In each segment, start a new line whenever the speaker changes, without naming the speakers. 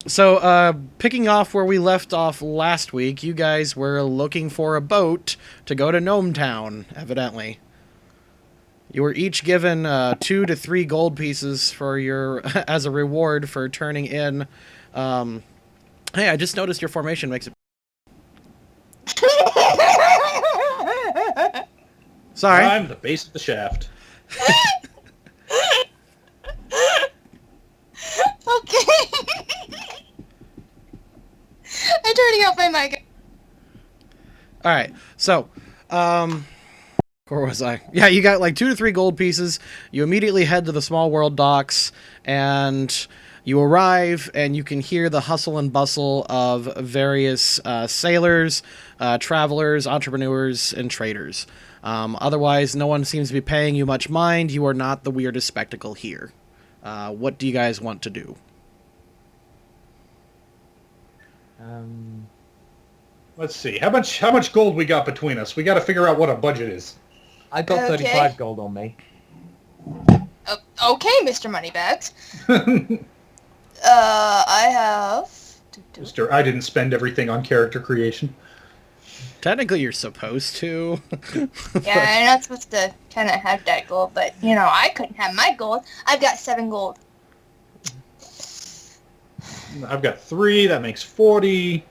So, picking off where we left off last week, you guys were looking for a boat to go to Gnome Town, evidently. You were each given 2 to 3 gold pieces for your as a reward for turning in. Hey, I just noticed your formation makes it. Sorry.
I'm the base of the shaft.
Okay. I'm turning off my mic.
All right. So, where was I? Yeah, you got like 2 to 3 gold pieces. You immediately head to the small world docks, and you arrive, and you can hear the hustle and bustle of various sailors, travelers, entrepreneurs, and traders. Otherwise, no one seems to be paying you much mind. You are not the weirdest spectacle here. What do you guys want to do?
Let's see. How much gold we got between us? We got to figure out what a budget is.
I got
Okay.
35 gold on me.
Okay, Mr. Moneybags. I have...
Mister, I didn't spend everything on character creation.
Technically, you're supposed to.
Yeah, I'm not supposed to kind of have that gold, but, you know, I couldn't have my gold. I've got 7 gold.
I've got 3. That makes 40.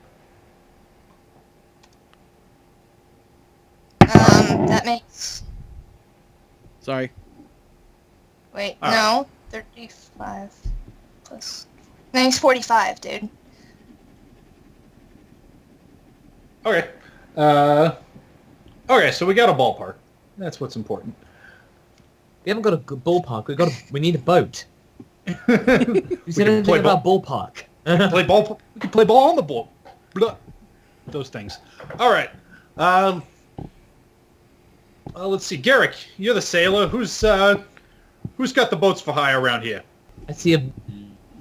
That makes...
Sorry.
Wait,
All
no. 35 plus... That makes 45, dude.
Okay. Okay, so we got a ballpark. That's what's important.
We haven't got a good ballpark. We need a boat.
We
You said
can
anything
play
about ballpark?
play ball. We can play ball on the ball. Blah. Those things. All right. Let's see. Garrick, you're the sailor. Who's got the boats for hire around here?
I see a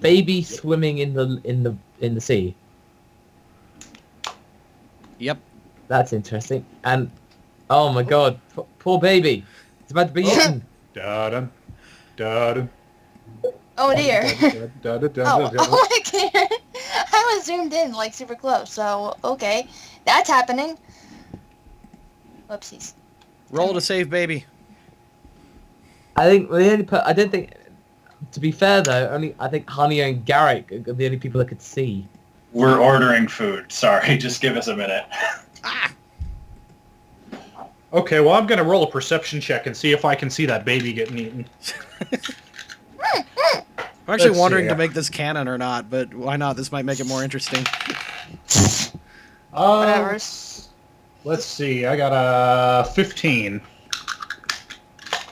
baby swimming in the sea.
Yep.
That's interesting. And oh my god, poor baby. It's about to be eaten.
Da-dum, da-dum,
Oh, dear.
da-da-da-da-da-da.
Oh, I can't. I was zoomed in, like, super close, so, okay. That's happening. Whoopsies.
Roll to save baby.
I think the only I don't think. To be fair though, I think Honey and Garrick are the only people that could see.
We're ordering food. Sorry, just give us a minute.
Okay, well, I'm going to roll a perception check and see if I can see that baby getting eaten.
I'm actually
Let's
wondering
see.
to make this canon or not, but why not? This might make it more interesting.
Whatever.
Let's see. I got a 15.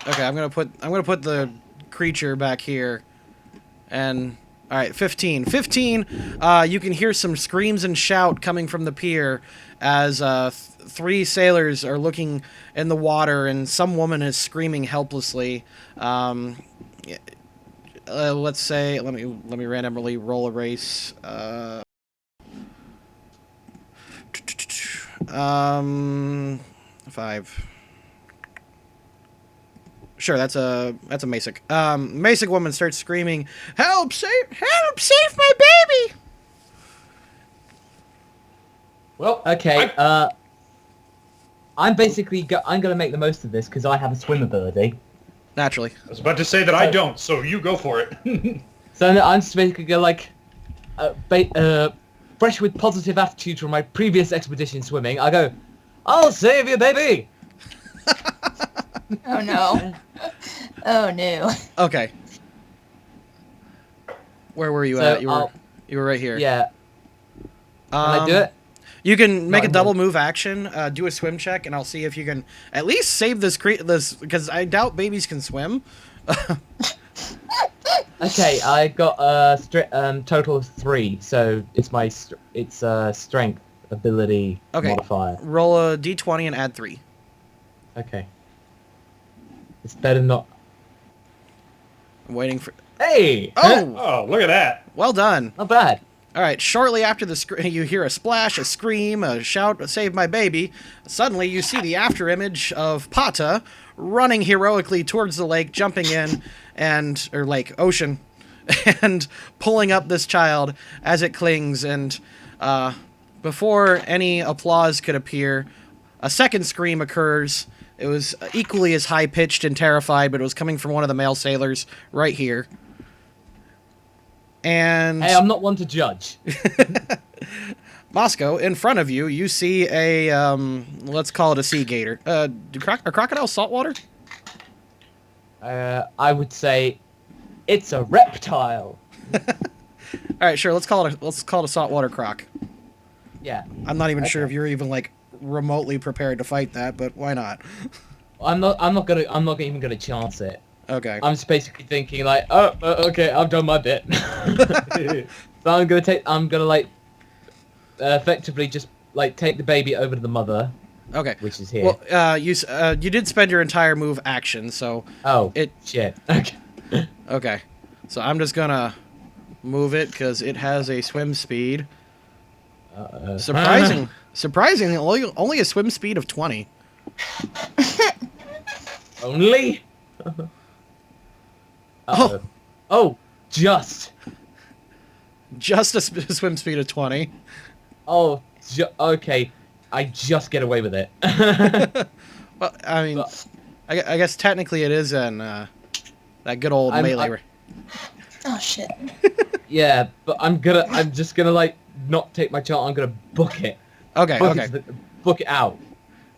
Okay, I'm gonna put the creature back here, and all right, 15. 15. You can hear some screams and shout coming from the pier as 3 sailors are looking in the water, and some woman is screaming helplessly. Let's say, let me randomly roll a race. 5. Sure, that's a Masik. Masik woman starts screaming, help, save my baby!
Well,
Okay, I'm basically I'm gonna make the most of this because I have a swim ability.
Naturally.
I was about to say that I don't, so you go for it.
So I'm just basically gonna like, fresh with positive attitude from my previous expedition swimming. I go, I'll save you, baby.
Oh, no. Oh, no.
Okay. Where were you
So
at? You were right here.
Yeah. Can I do it?
You can make a
Not
double
really.
move action, do a swim check, and I'll see if you can at least save this because I doubt babies can swim.
Okay, I got a total of 3, so it's my strength ability
Okay.
modifier.
Roll a d20 and add 3.
Okay. It's better not.
I'm waiting for...
Hey!
Oh!
Oh, look at that.
Well done.
Not bad.
All right, shortly after you hear a splash, a scream, a shout, save my baby. Suddenly, you see the after image of Pata running heroically towards the lake, jumping in, ocean, and pulling up this child as it clings, and before any applause could appear, a second scream occurs. It was equally as high-pitched and terrified, but it was coming from one of the male sailors right here. And
Hey, I'm not one to judge.
Moscow, in front of you, you see a, let's call it a sea gator. Are crocodiles saltwater?
I would say it's a reptile.
All right, sure. Let's call it a saltwater croc.
Yeah.
I'm not even sure
Okay.
if you're even like remotely prepared to fight that, but why not?
I'm not even gonna chance it.
Okay.
I'm just basically thinking like, okay, I've done my bit. So I'm gonna like, effectively just like take the baby over to the mother,
Okay.
which is here.
Well, you did spend your entire move action, so
Oh,
it
shit. Okay.
okay. So I'm just gonna move it because it has a swim speed. Surprisingly, only a swim speed of 20.
Only? Uh-oh. Oh, just.
Just a swim speed of 20.
Oh, okay. I just get away with it.
Well, I mean,
But-
I guess technically it is in that good old melee.
Oh shit.
Yeah, but I'm just gonna like not take my chance. I'm gonna book it.
Okay,
Book
okay.
Book it out.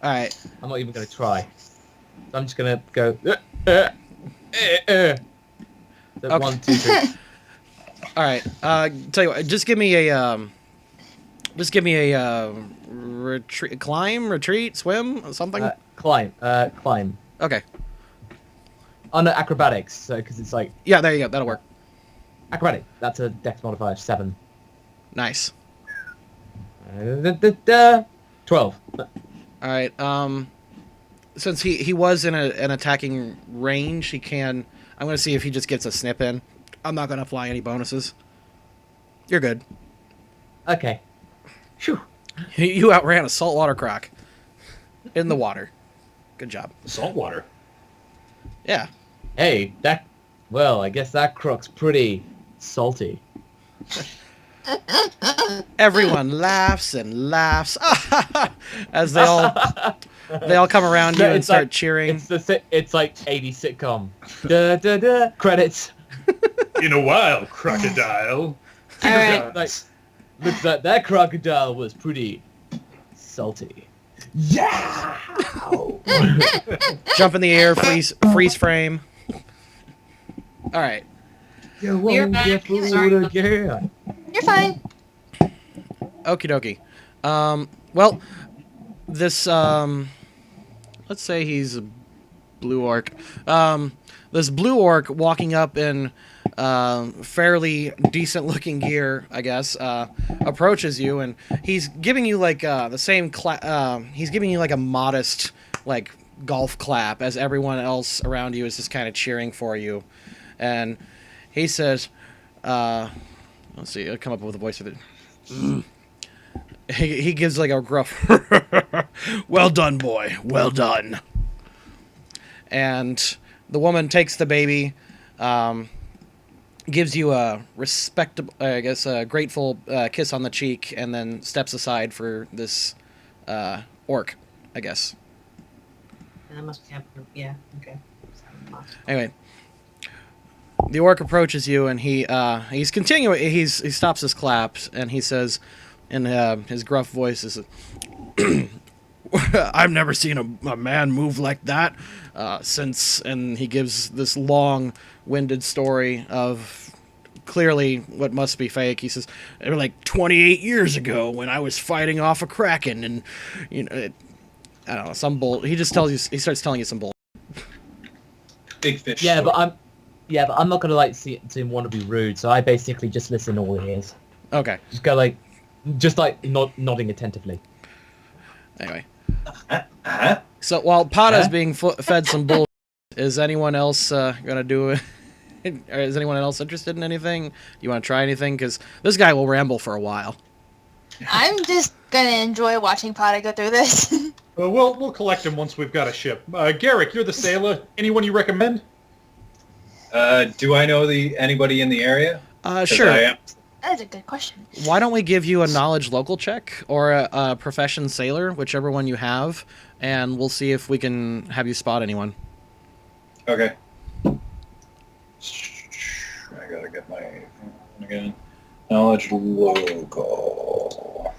All right.
I'm not even gonna try. So I'm just gonna go. So
Okay.
1, 2, 3.
All right. Tell you what, just give me a retreat, swim, something.
Climb. Climb.
Okay.
Oh no, acrobatics. So because it's like
Yeah, there you go. That'll work.
acrobatic. That's a dex modifier 7.
Nice.
12.
All right. Since he was in an attacking range, he can. I'm gonna see if he just gets a snip in. I'm not gonna apply any bonuses. You're good.
Okay. Phew.
You outran a saltwater croc in the water. Good job.
Saltwater.
Yeah.
Hey, well, I guess that croc's pretty salty.
Everyone laughs and laughs as they all come around you
No,
and
it's
start
like-
cheering.
It's like 80s sitcom. Da da da. Credits.
In a while, crocodile.
Alright.
Like, looks like that crocodile was pretty salty. Yeah.
Jump in the air, freeze frame. All right.
You
We're
won't
back.
get fooled
Sorry.
again.
You're fine.
Okie dokie. Well, this let's say he's a blue orc. This blue orc walking up in fairly decent looking gear, I guess, approaches you, and he's giving you like the same he's giving you like a modest like golf clap as everyone else around you is just kind of cheering for you, and he says, let's see, I'll come up with a voice of it. He gives like a gruff, well done, boy, well done. And the woman takes the baby, gives you a respectable, I guess, a grateful kiss on the cheek, and then steps aside for this orc, I guess.
That must be happening. Yeah, okay.
Anyway, the orc approaches you, and he's continuing. He stops his claps, and he says, in his gruff voice, "I've never seen a man move like that since." And he gives this long-winded story of clearly what must be fake. He says, "It was like 28 years ago when I was fighting off a kraken, and you know, I don't know, some bull." He just tells you. He starts telling you some bull.
Big fish.
Yeah,
story.
but I'm not gonna like seem want to be rude, so I basically just listen all ears.
Okay.
Just go like nodding attentively.
Anyway.
Huh?
So while Pata's
Huh?
being fed some bull, is anyone else gonna do it? Or is anyone else interested in anything? You want to try anything? Because this guy will ramble for a while.
I'm just gonna enjoy watching Potta go through this.
We'll collect him once we've got a ship. Garrick, you're the sailor. Anyone you recommend?
Do I know anybody in the area? 'Cause
Sure.
I
That is a good question.
Why don't we give you a knowledge local check or a profession sailor, whichever one you have, and we'll see if we can have you spot anyone.
Okay. I gotta get my again. Knowledge local.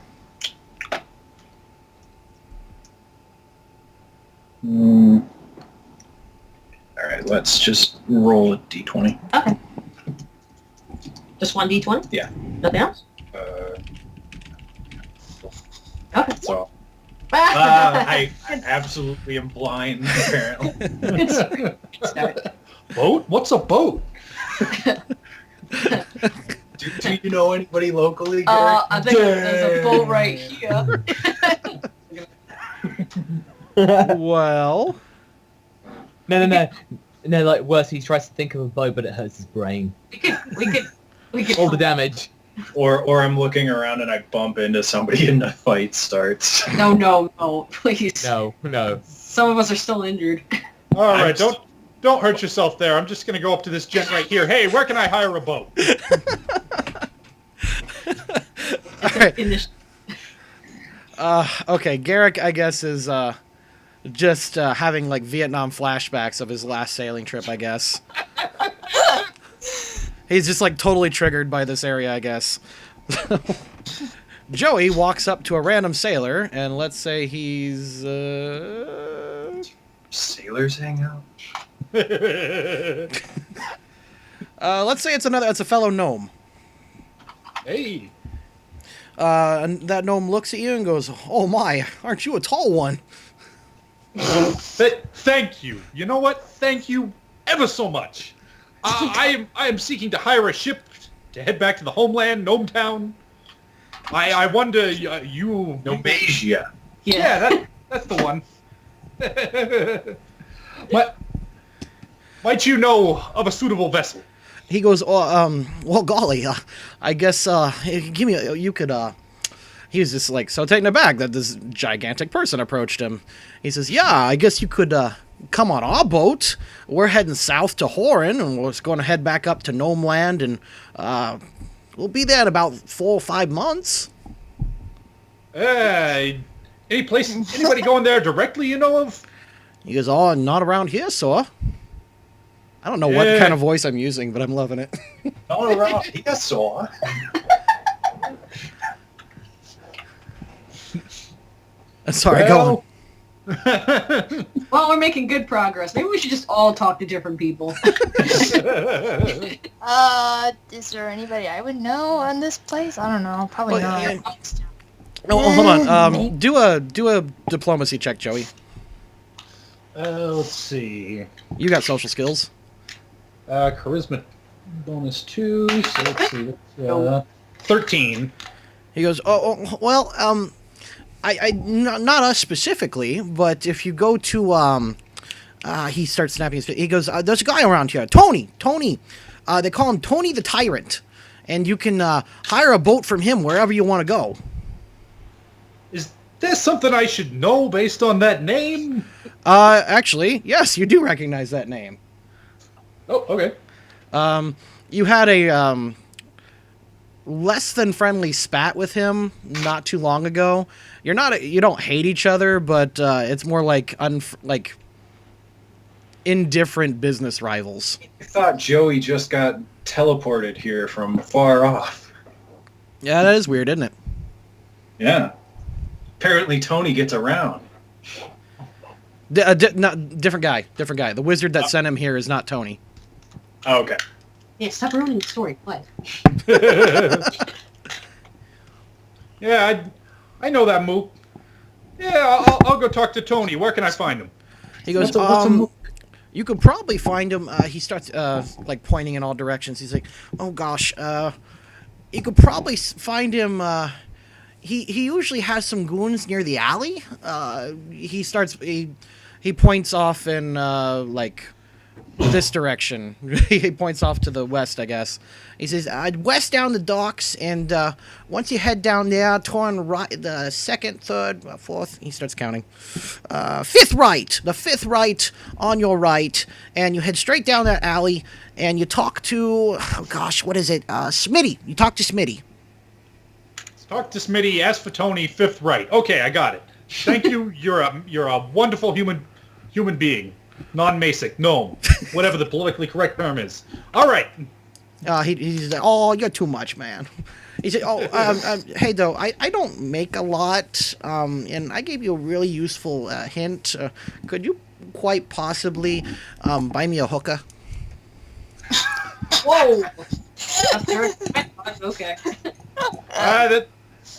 All right, let's just roll a d20.
Okay. Just one D20?
Yeah.
Nothing else? Okay.
So I absolutely am blind, apparently.
Good start. Good start.
Boat? What's a boat?
Do you know anybody locally, Gary?
I think there's a boat right here.
Well,
No, like worse, he tries to think of a bow, but it hurts his brain.
We could.
All the damage.
Or I'm looking around and I bump into somebody and the fight starts.
No, please.
No.
Some of us are still injured.
All right, don't hurt yourself there. I'm just gonna go up to this gent right here. Hey, where can I hire a boat?
Alright.
In this,
Okay, Garrick, I guess, is just having like Vietnam flashbacks of his last sailing trip, I guess. He's just like totally triggered by this area, I guess. Joey walks up to a random sailor, and let's say he's
Sailors hang out?
let's say it's a fellow gnome.
Hey.
And that gnome looks at you and goes, "Oh my, aren't you a tall one?"
Thank you. You know what? Thank you ever so much. I am seeking to hire a ship to head back to the homeland, Gnome Town. I wonder, you...
Nomasia.
Yeah, that's the one. Might you know of a suitable vessel?
He goes, "Oh, well, golly, I guess, give me, you could, he was just like so taken aback that this gigantic person approached him. He says, "Yeah, I guess you could, come on our boat. We're heading south to Horan, and we're going to head back up to Gnome Land, and, we'll be there in about 4 or 5 months."
Anybody going there directly you know of?
He goes, "Oh, not around here, sir." I don't know what
Yeah.
kind of voice I'm using, but I'm loving it.
All around. Yes, so.
Sorry, go on.
well, we're making good progress. Maybe we should just all talk to different people.
Is there anybody I would know on this place? I don't know. Probably
Well,
not.
yeah. Oh, hold on. Do a diplomacy check, Joey.
Let's see.
You got social skills.
Charisma bonus 2, so let's see. 13.
He goes, "Oh, well, I not us specifically, but if you go to, he starts snapping his face. He goes, "There's a guy around here, Tony. They call him Tony the Tyrant, and you can hire a boat from him wherever you want to go."
Is there something I should know based on that name?
Actually, yes, you do recognize that name.
Oh, okay.
You had a less than friendly spat with him not too long ago. You don't hate each other, but it's more like indifferent business rivals.
I thought Joey just got teleported here from far off.
Yeah, that is weird, isn't it?
Yeah. Apparently Tony gets around.
Different guy. The wizard that sent him here is not Tony.
Oh, okay.
Yeah, stop ruining the story. What?
Yeah, I know that move. Yeah, I'll go talk to Tony. Where can I find him?
He goes,
What's a move?
you could probably find him. He starts like pointing in all directions. He's like, "Oh gosh, you could probably find him. He usually has some goons near the alley." He points off in like this direction. He points off to the west, I guess. He says, west down the docks, and once you head down there, turn right, the second, third, fourth, he starts counting. Fifth right, the fifth right on your right, and you head straight down that alley, and you talk to, oh gosh, what is it? Smitty. You talk to Smitty.
Talk to Smitty, ask for Tony, fifth right. Okay, I got it. Thank you. You're a wonderful human being. Non-Masic, gnome, whatever the politically correct term is. All right.
He's like, oh, you're too much, man. He said, oh, hey, though, I don't make a lot, and I gave you a really useful hint. Could you quite possibly buy me a hookah?
Whoa. Okay.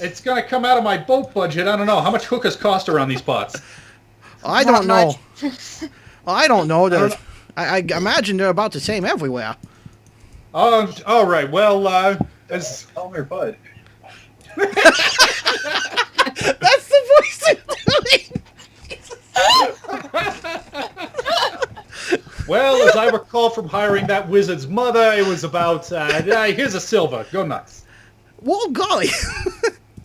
It's going to come out of my boat budget. I don't know. How much hookahs cost around these parts?
I don't know. I don't know. I imagine they're about the same everywhere.
All right. Well, as
Oh, my bud.
That's the voice I'm doing.
well as I recall from hiring that wizard's mother, it was about here's a silver. Go nuts.
Whoa, golly.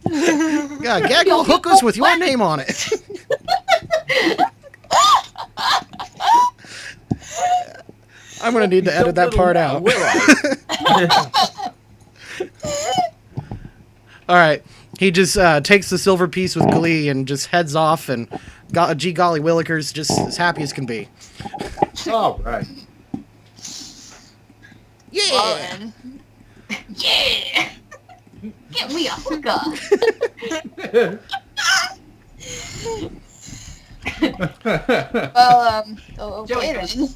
Yeah, gaggle hookers with your name on it. I'm going to need to edit that part out. All right. He just takes the silver piece with glee and just heads off, and gee golly willikers, just as happy as can be.
All right.
Yeah.
Well, then. Yeah. Get me a hookah. Well, okay then.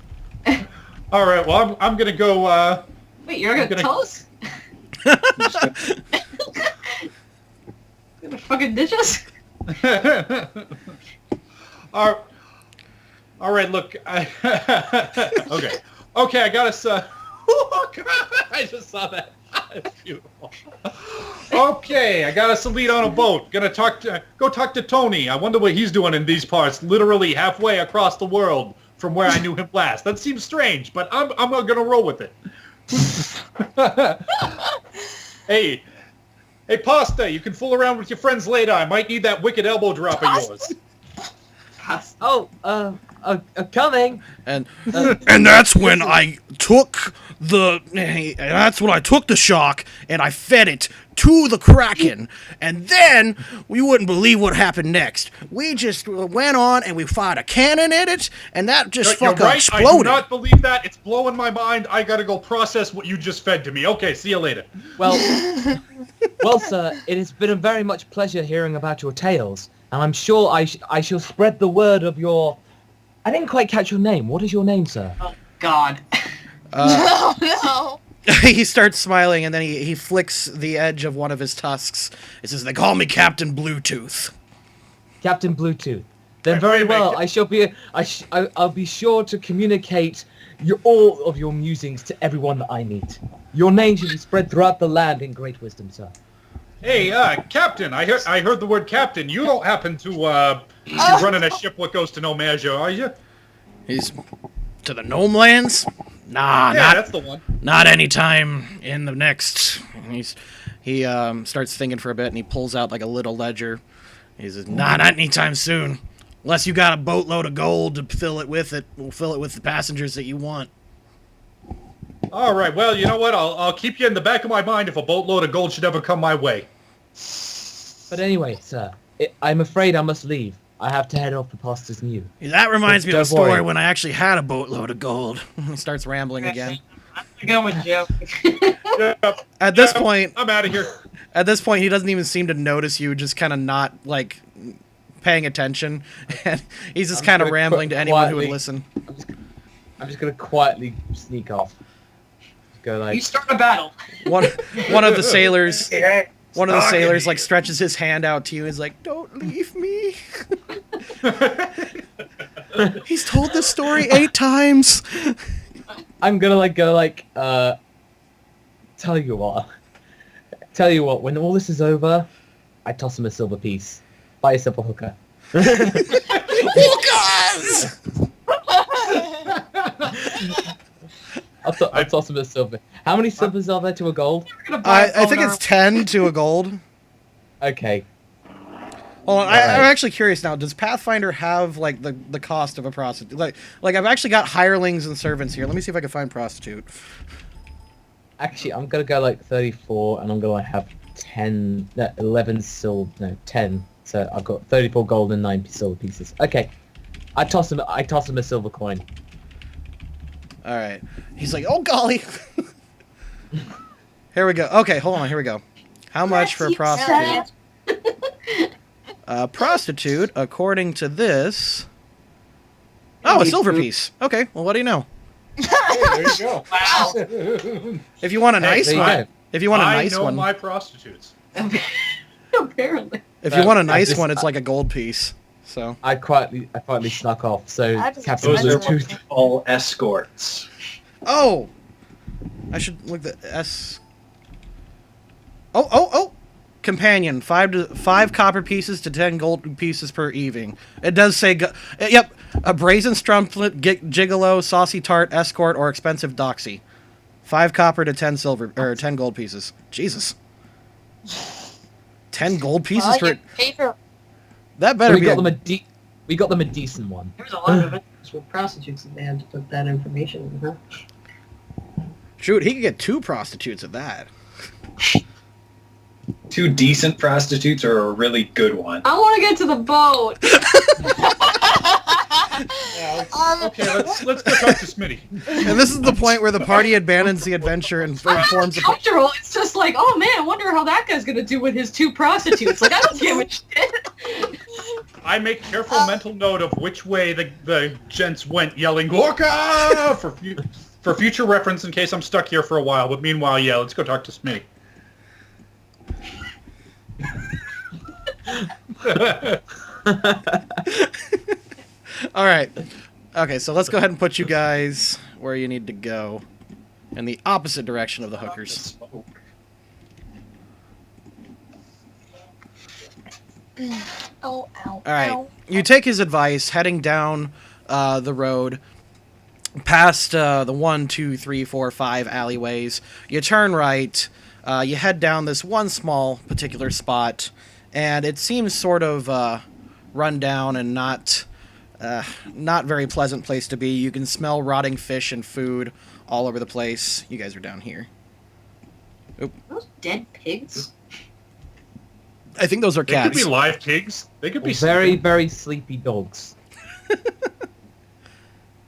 All right. Well, I'm gonna go.
Wait, you're not gonna tell us? You're gonna fucking ditch us?
All right. Look. Okay. Okay. I got us. I just saw that. Beautiful. Okay, I got us a lead on a boat. Gonna go talk to Tony. I wonder what he's doing in these parts. Literally halfway across the world from where I knew him last. That seems strange, but I'm gonna roll with it. Hey, Pasta, you can fool around with your friends later. I might need that wicked elbow drop of yours.
Oh, coming.
And that's when I took the shark and I fed it to the Kraken, and then we wouldn't believe what happened next. We just went on and we fired a cannon at it, and that just
You're
fucking
right.
exploded.
I do not believe that. It's blowing my mind. I gotta go process what you just fed to me. Okay, see you later.
Well, sir, it has been a very much pleasure hearing about your tales, and I'm sure I shall spread the word of your... I didn't quite catch your name. What is your name, sir?
Oh, God.
Oh, no.
He starts smiling, and then he flicks the edge of one of his tusks. It says, "They call me Captain Bluetooth."
Captain Bluetooth. Then very well. I'll be sure to communicate all of your musings to everyone that I meet. Your name should be spread throughout the land in great wisdom, sir.
Hey, Captain. I heard the word Captain. You don't happen to be running a ship what goes to no measure, are you?
He's to the Gnome Lands? Nah,
Yeah, that's the one.
not anytime in the next. He starts thinking for a bit, and he pulls out like a little ledger. He says, "Nah, not anytime soon. Unless you got a boatload of gold to fill it with we'll fill it with the passengers that you want."
All right. Well, you know what? I'll keep you in the back of my mind if a boatload of gold should ever come my way.
But anyway, sir, I'm afraid I must leave. I have to head off to Pasta's New.
That reminds me of a
Don't
story
worry.
when I actually had a boatload of gold. He starts rambling again.
I'm going, Joe.
Yep.
At this point,
I'm out of here.
At this point, he doesn't even seem to notice you, just kind of not, like, paying attention. And he's just
I'm
kind of
gonna
rambling to anyone who would
quietly-
listen.
I'm just gonna quietly sneak off. Just go
You
like,
start a battle.
One of the sailors...
Hey,
One of the
stop it.
sailors, like, stretches his hand out to you and is like, "Don't leave me." He's told this story 8 times.
I'm gonna like go like, tell you what, when all this is over, I toss him a silver piece. Buy yourself a hooker.
Hookers!
I'll toss him a silver. How many silvers are there to a gold?
We're gonna buy a
I think
boner.
it's 10 to a gold.
Okay.
Hold on, I'm
Alright.
actually curious now. Does Pathfinder have like the cost of a prostitute? Like I've actually got hirelings and servants here. Let me see if I can find prostitute.
Actually, I'm gonna go like 34, and I'm gonna have 10, no, 11 silver, no, 10. So I've got 34 gold and 9 silver pieces. Okay, I toss him a silver coin.
All right. He's like, oh golly. Here we go. Okay, hold on. Here we go. How much for a prostitute? Prostitute, according to this. Oh, a silver piece. Okay. Well, what do you know?
Hey, there you go.
Wow.
If you want a nice
there you
one,
go.
if you want a
I
nice
know
one,
my prostitutes.
Apparently.
if you want a nice
just-
one, it's like a gold piece. So.
I quietly snuck off. So
That is
Captain
Those are
expensive.
all escorts.
Oh, I should look the S. Oh! Companion, 5 copper pieces to 10 gold pieces per evening. It does say, yep, a brazen strumpet, gigolo, saucy tart, escort, or expensive doxy. 5 copper to 10 silver or 10 gold pieces. Jesus. 10 gold pieces
Well,
for
you pay for
that
So
better
we
be.
got them we got them a decent one.
There was a lot of events with prostitutes that they had to put that information in, huh?
Shoot, he could get 2 prostitutes at that.
2 decent prostitutes or a really good one.
I want to get to the boat.
Okay, let's go talk to Smitty.
And this is the point where the party abandons the adventure and
I'm
informs the.
comfortable. It's just like, oh man, I wonder how that guy's gonna do with his 2 prostitutes. Like, I don't give a shit.
I make careful mental note of which way the gents went, yelling "Gorka" for future reference in case I'm stuck here for a while. But meanwhile, yeah, let's go talk to Smitty.
All right. Okay, so let's go ahead and put you guys where you need to go, in the opposite direction of the hookers.
Oh, ow.
All right.
Ow.
You take his advice, heading down the road, past the 1, 2, 3, 4, 5 alleyways. You turn right. You head down this one small particular spot, and it seems sort of run down and not very pleasant place to be. You can smell rotting fish and food all over the place. You guys are down here.
Those dead pigs.
I think those are
They could
cats.
be live pigs. They could be
Very,
sleeping.
very sleepy dogs.
I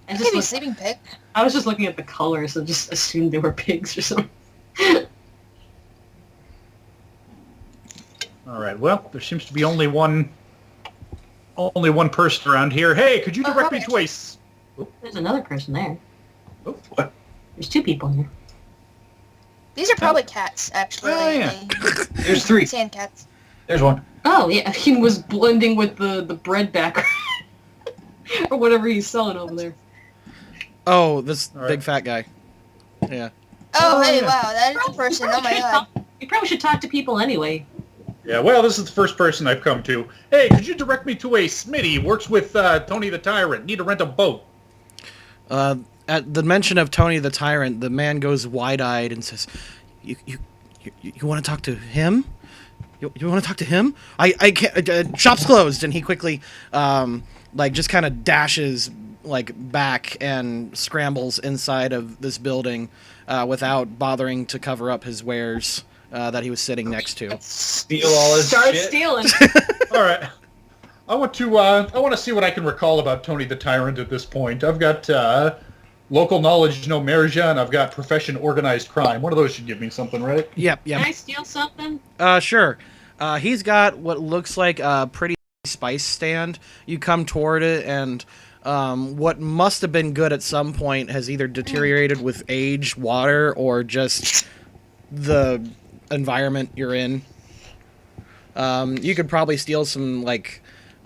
It
just
could be
look,
sleeping pig.
I was just looking at the colors and just assumed they were pigs or something.
All right. Well, there seems to be only one person around here. Hey, could you direct me to a?
There's another person there.
Oh,
what?
There's 2 people here.
These are probably cats, actually.
Oh, yeah.
There's 3.
Sand cats.
There's one.
Oh yeah, he was blending with the bread background or whatever he's selling over there.
Oh, this
All right.
big fat guy. Yeah.
Oh,
Oh,
hey,
yeah.
wow, that is a person. Oh my god.
You probably should talk to people anyway.
Yeah. Well, this is the first person I've come to. Hey, could you direct me to a Smitty? Works with Tony the Tyrant. Need to rent a boat.
At the mention of Tony the Tyrant, the man goes wide-eyed and says, "You want to talk to him? You want to talk to him? I can't. Shop's closed." And he quickly, just kind of dashes back and scrambles inside of this building without bothering to cover up his wares that he was sitting next to.
Steal all his
Start
shit.
stealing.
All right. I want to see what I can recall about Tony the Tyrant at this point. I've got local knowledge, no merja, and I've got profession, organized crime. One of those should give me something, right?
Yep.
Can I steal something?
Sure. He's got what looks like a pretty spice stand. You come toward it, and what must have been good at some point has either deteriorated with age, water, or just the environment you're in. You could probably steal some,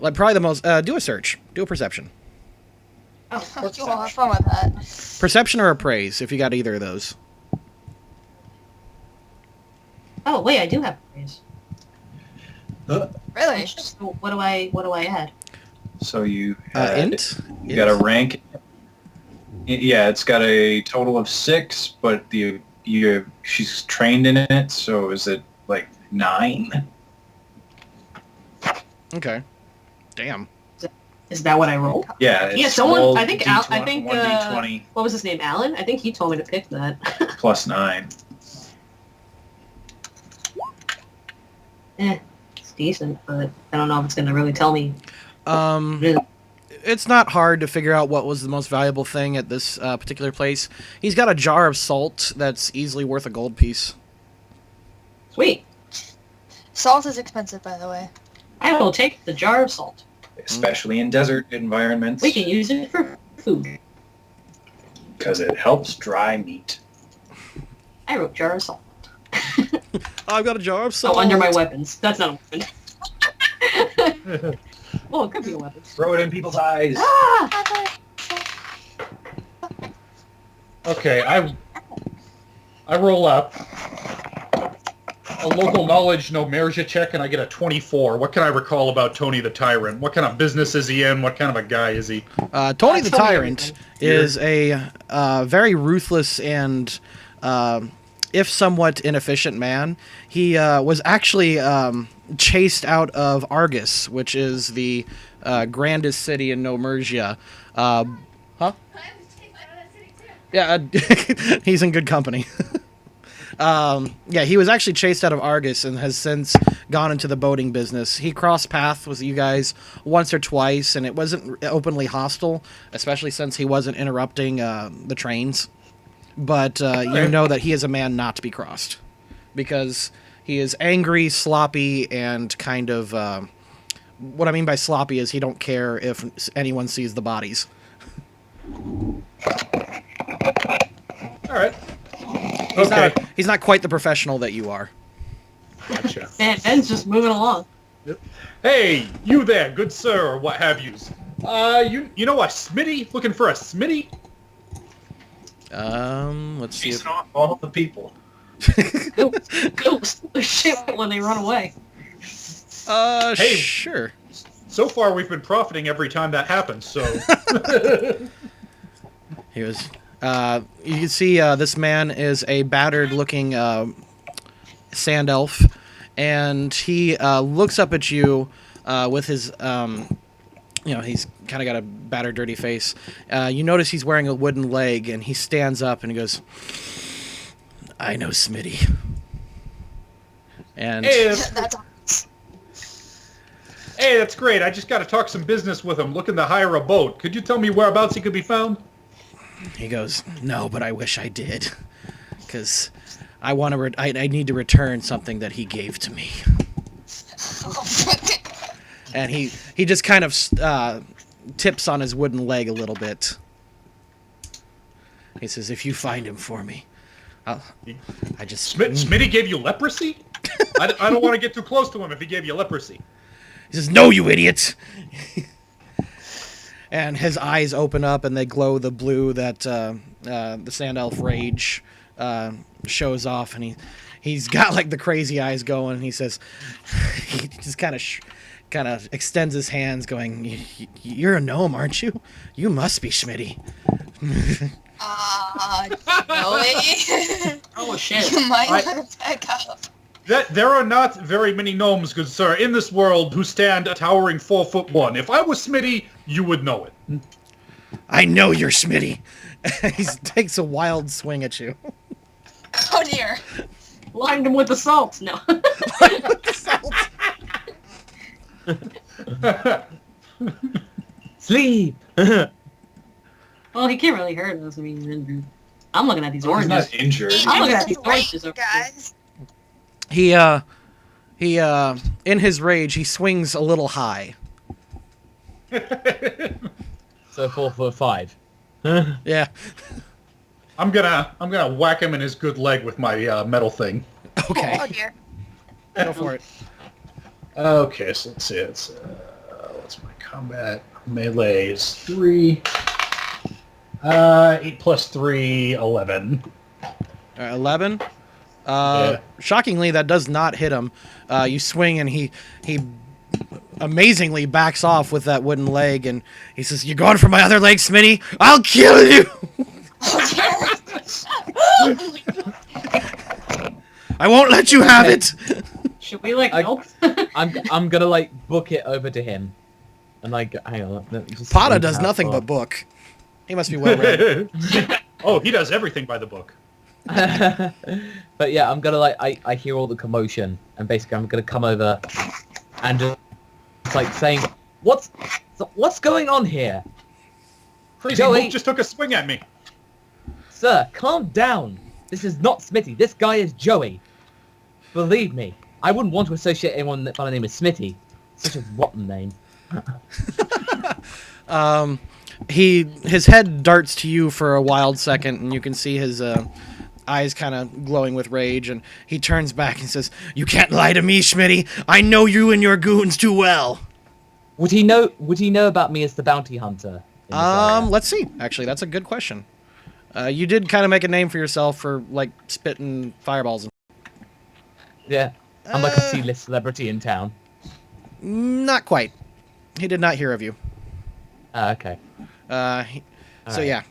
probably the most... do a search. Do a perception.
Oh, you will have fun with that.
Perception or appraise, if you got either of those.
Oh wait, I do have praise.
Really?
So what do I add?
So you
Int?
You got a rank. Yeah, it's got a total of 6, but she's trained in it, so is it like 9?
Okay. Damn.
Is that what I rolled?
Yeah, it's
Yeah, someone.
roll
I think.
D20,
I think.
1d20
What was his name? Alan. I think he told me to pick that.
plus 9.
It's decent, but I don't know if it's gonna really tell me.
Um, it's not hard to figure out what was the most valuable thing at this particular place. He's got a jar of salt that's easily worth a gold piece.
Sweet.
Salt is expensive, by the way.
I will take the jar of salt.
Especially in desert environments.
We can use it for food.
Because it helps dry meat.
I wrote jar of salt.
I've got a jar of salt.
Oh, under my weapons. That's not a weapon. Well, it could be a weapon.
Throw it in people's eyes.
Ah!
Okay, I roll up a local knowledge nomergia check, and I get a 24. What can I recall about Tony the Tyrant? What kind of business is he in? What kind of a guy is he?
Tony the
Tell me
Tyrant is a very ruthless and, if somewhat inefficient man. He was actually chased out of Argus, which is the grandest city in Nomergia. Huh? Yeah, he's in good company. Yeah, he was actually chased out of Argus and has since gone into the boating business. He crossed paths with you guys once or twice, and it wasn't openly hostile, especially since he wasn't interrupting the trains. But you know that he is a man not to be crossed, because he is angry, sloppy, and kind of... what I mean by sloppy is he don't care if anyone sees the bodies.
All right.
He's not quite the professional that you are.
Gotcha.
Man, Ben's just moving along.
Hey, you there, good sir, or what have yous. You know a Smitty? Looking for a Smitty?
Let's see.
Chasing off all the people.
Ghosts shit when they run away.
Hey.
Sure.
So far, we've been profiting every time that happens, so...
He was. You can see this man is a battered-looking sand elf, and he looks up at you with his, he's kind of got a battered, dirty face. You notice he's wearing a wooden leg, and he stands up and he goes, "I know Smitty." And
Hey,
That's
hey, that's great. I just got to talk some business with him, looking to hire a boat. Could you tell me whereabouts he could be found?
he goes, "No, but I wish I did, because I want to. I need to return something that he gave to me." And he just kind of tips on his wooden leg a little bit. He says, "If you find him for me, I just."
Smitty gave you leprosy? I don't want to get too close to him if he gave you leprosy.
He says, "No, you idiot!" And his eyes open up and they glow the blue that the Sand Elf Rage shows off, and he's got like the crazy eyes going. He says, he just kind of extends his hands, going, "You're a gnome, aren't you? You must be Schmitty."
Joey.
Oh shit.
You might want to back up.
There are not very many gnomes, good sir, in this world who stand a towering 4'1". If I was Smitty, you would know it.
"I know you're Schmitty." He takes a wild swing at you.
Oh dear.
Lined him with the salt. No.
Sleep.
Well, he can't really hurt us. I mean, I'm looking at these
He's
oranges.
not injured.
I'm looking at these
Wait,
oranges over here.
guys.
He in his rage, he swings a little high.
So 4'5".
Yeah.
I'm gonna whack him in his good leg with my metal thing.
Okay.
Oh dear.
Go for it.
Okay, so let's see. It's what's my combat melee is 3. 8 plus 3, 11.
11.
Yeah.
Shockingly, that does not hit him. You swing, and he amazingly backs off with that wooden leg, and he says, "You're going for my other leg, Smitty? I'll kill you!" I won't let you have it.
Should we like help?
I'm gonna like book it over to him, and like hang on. Just
Pada does nothing but book. He must be well read.
Oh, he does everything by the book.
But yeah, I'm gonna like I hear all the commotion, and basically I'm gonna come over and just like saying, what's going on here?
Crazy
Joey.
Mook just took a swing at me.
Sir, calm down. This is not Smitty. This guy is Joey. Believe me, I wouldn't want to associate anyone by the name of Smitty. Such a rotten name.
His head darts to you for a wild second, and you can see his eyes kind of glowing with rage, and he turns back and says, "You can't lie to me, Schmitty. I know you and your goons too well."
Would he know about me as the bounty hunter? in this area?
Let's see. Actually, that's a good question. You did kind of make a name for yourself for like spitting fireballs.
Yeah. I'm like a C-list celebrity in town.
Not quite. He did not hear of you.
Okay.
So
Alright.
yeah.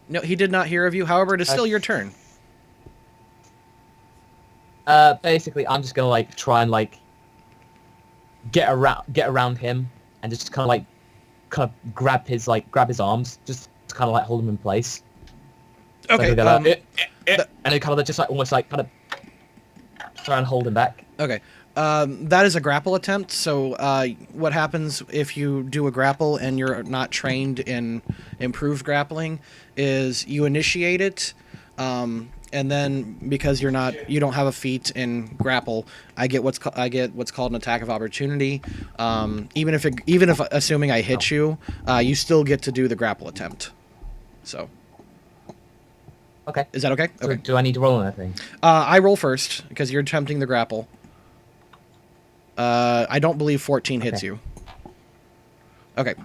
No, he did not hear of you. However, it is still your turn.
Basically, I'm just gonna like try and like get around him and just kind of grab his arms, just to kind of like hold him in place.
Okay.
So and then kind of just like almost like kind of try and hold him back.
Okay. That is a grapple attempt. So what happens if you do a grapple and you're not trained in improved grappling is you initiate it, and then because you don't have a feat in grapple, I get what's called an attack of opportunity. Even if assuming I hit you, you still get to do the grapple attempt. So.
Okay.
Is that okay?
So
Okay.
do I need to roll anything?
I roll first because you're attempting the grapple. I don't believe 14 hits you. Okay.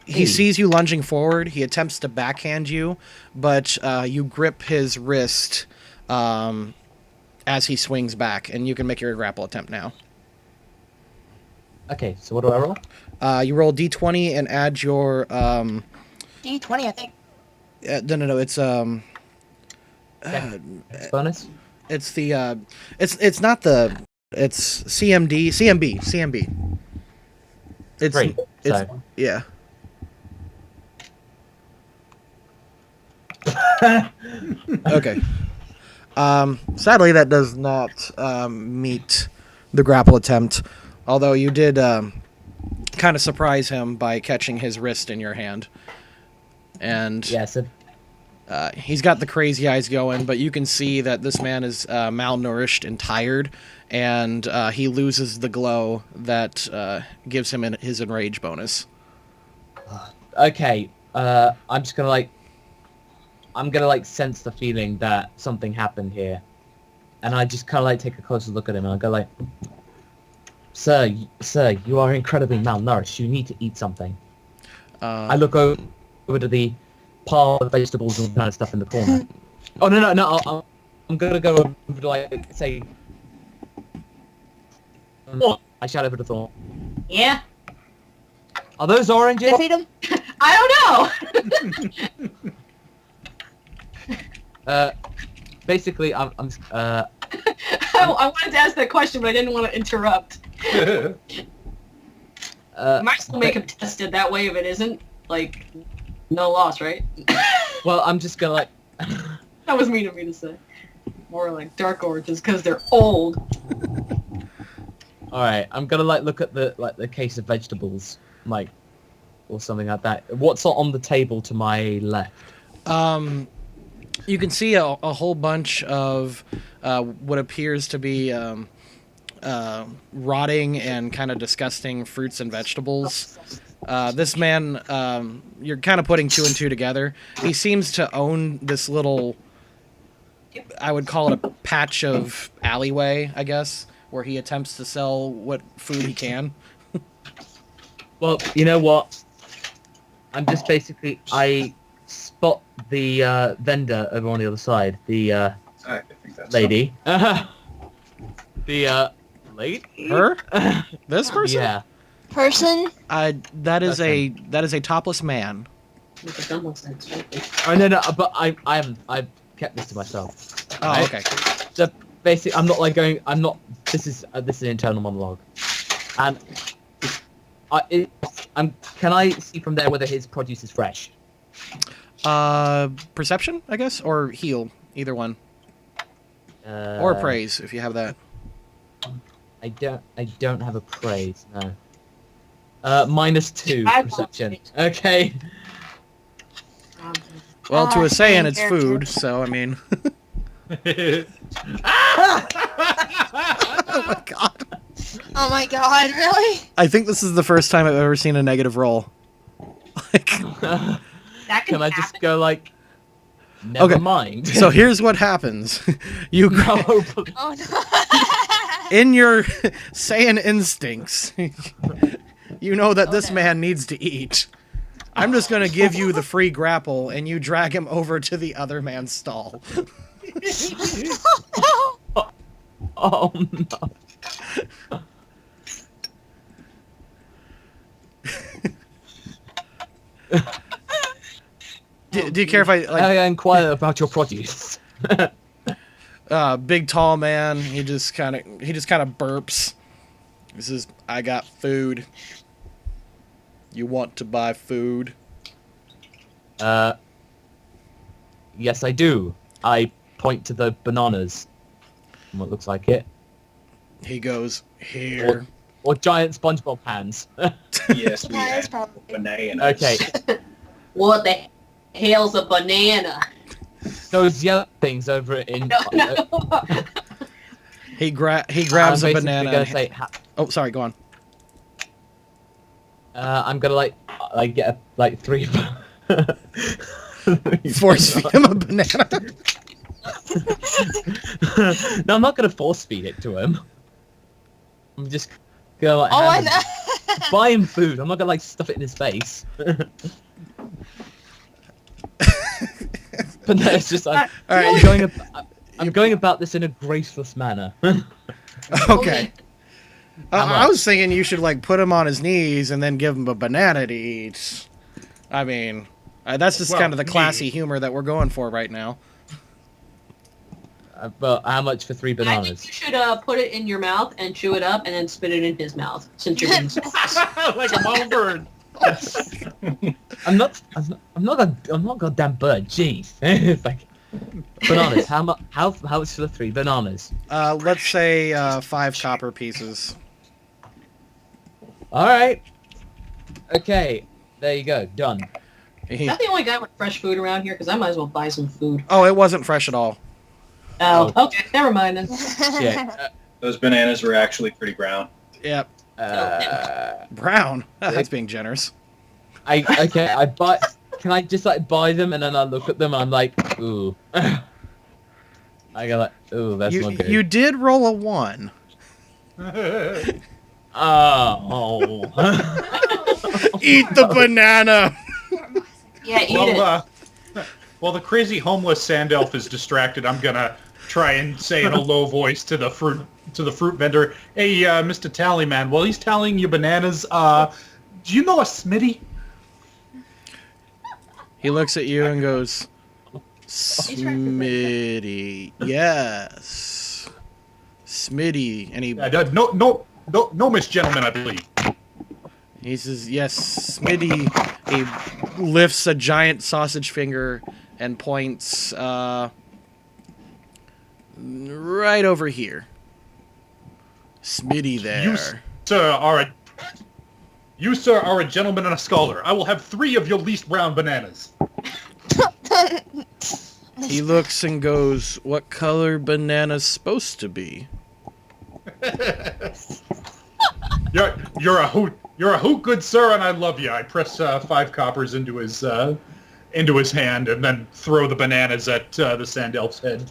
He sees you lunging forward. He attempts to backhand you, but you grip his wrist as he swings back, and you can make your grapple attempt now.
Okay, so what do I roll?
You roll d20 and add your
D20, I think.
no. It's
Dex bonus?
it's the it's not the it's CMB. It's
3.
It's,
So
yeah. Okay. Sadly, that does not meet the grapple attempt. Although you did kind of surprise him by catching his wrist in your hand, and
yes.
he's got the crazy eyes going. But you can see that this man is malnourished and tired, and he loses the glow that gives him his enrage bonus.
Okay. I'm gonna like sense the feeling that something happened here, and I just kind of like take a closer look at him, and I go like, Sir, you are incredibly malnourished. You need to eat something. I look over to the pile of vegetables and kind of stuff in the corner. Oh no! I'm gonna go over to like say. I shout over to Thorn.
Yeah.
Are those oranges?
Defeat him?
I don't know.
Basically, I'm
I wanted to ask that question, but I didn't want to interrupt. Might still make him tested that way if it isn't. Like, no loss, right?
well, I'm just gonna like.
That was mean of me to say. More like dark oranges because they're old.
All right, I'm gonna like look at the case of vegetables, like, or something like that. What's on the table to my left?
You can see a whole bunch of what appears to be rotting and kind of disgusting fruits and vegetables. This man, you're kind of putting two and two together. He seems to own this little, I would call it a patch of alleyway, I guess, where he attempts to sell what food he can.
Well, you know what? I'm just basically, I spot the vendor over on the other side, the
I think that's
lady. The lady?
Her? This person?
Yeah.
person?
That is a topless man.
With the gun looks like it's right there.
Oh no, but I haven't. I've kept this to myself.
Oh,
Right?
okay.
So basically, I'm not like going. I'm not. This is an internal monologue, and can I see from there whether his produce is fresh?
Perception, I guess, or heal, either one,
Uh,
or praise if you have that.
I don't have a praise. No. -2
I
perception.
want
Okay.
Well, to a Saiyan, it's
character.
food, so I mean. Oh my god.
Oh my god, really?
I think this is the first time I've ever seen a negative roll. Like,
That
Can I
happen.
just go like? Never
Okay,
mind.
so here's what happens. You
no.
Oh no.
in your Saiyan instincts, you know that this
no.
man needs to eat. I'm just gonna give you the free grapple, and you drag him over to the other man's stall.
Oh no.
Do you care if I like?
I inquire about your produce.
Big tall man. He just kind of burps. He says, "I got food. You want to buy food?"
Yes, I do. I point to the bananas. What looks like it.
He goes, "Here."
Or giant SpongeBob hands.
Yes, we
Yeah, it's
have
probably.
bananas.
Okay.
What the hell's a banana?
Those yellow things over in.
No.
He grabs
I'm
a
basically
banana.
Gonna say,
Oh, sorry. Go on.
I'm gonna like get like 3.
Force feed him a banana.
No, I'm not gonna force feed it to him. I'm just gonna like
Oh, I
hand him-
know.
buy him food. I'm not gonna like stuff it in his face. But no, it's just like
All right,
I'm going about this in a graceless manner.
Okay.
How
I was
much?
thinking you should like put him on his knees and then give him a banana to eat. I mean, that's just
Well,
kind of the classy
me.
humor that we're going for right now.
But how much for 3
I think
bananas?
you should put it in your mouth and chew it up and then spit it in his mouth since you're being
Like a mama bird.
I'm not goddamn bird. Jeez. It's like bananas. How much? How much for the 3 bananas?
Let's say 5 copper pieces.
All right. Okay. There you go. Done.
Is that the only guy with fresh food around here? Because I might as well buy some food.
Oh, it wasn't fresh at all.
Oh, okay. Never mind then.
Yeah.
Those bananas were actually pretty brown.
Yep.
Uh,
Brown. That's being generous.
I buy. Can I just like buy them and then I look at them and I'm like, ooh. I go like, ooh, that's not good.
You did roll a 1.
Oh.
Eat the banana.
Yeah, eat
Well,
it.
while the crazy homeless sand elf is distracted, I'm gonna try and say in a low voice to the fruit vendor, "Hey, Mr. Tallyman, while he's tallying you bananas, do you know a Smitty?"
He looks at you and goes, "Smitty, yes, Smitty." And
No, Miss Gentleman, I believe.
he says, "Yes, Smitty." He lifts a giant sausage finger and points right over here. Smitty there.
You, sir, are a gentleman and a scholar. I will have 3 of your least brown bananas.
He looks and goes, "What color banana's supposed to be?"
You're a hoot, good sir, and I love you. I press 5 coppers into his hand and then throw the bananas at the sand elf's head.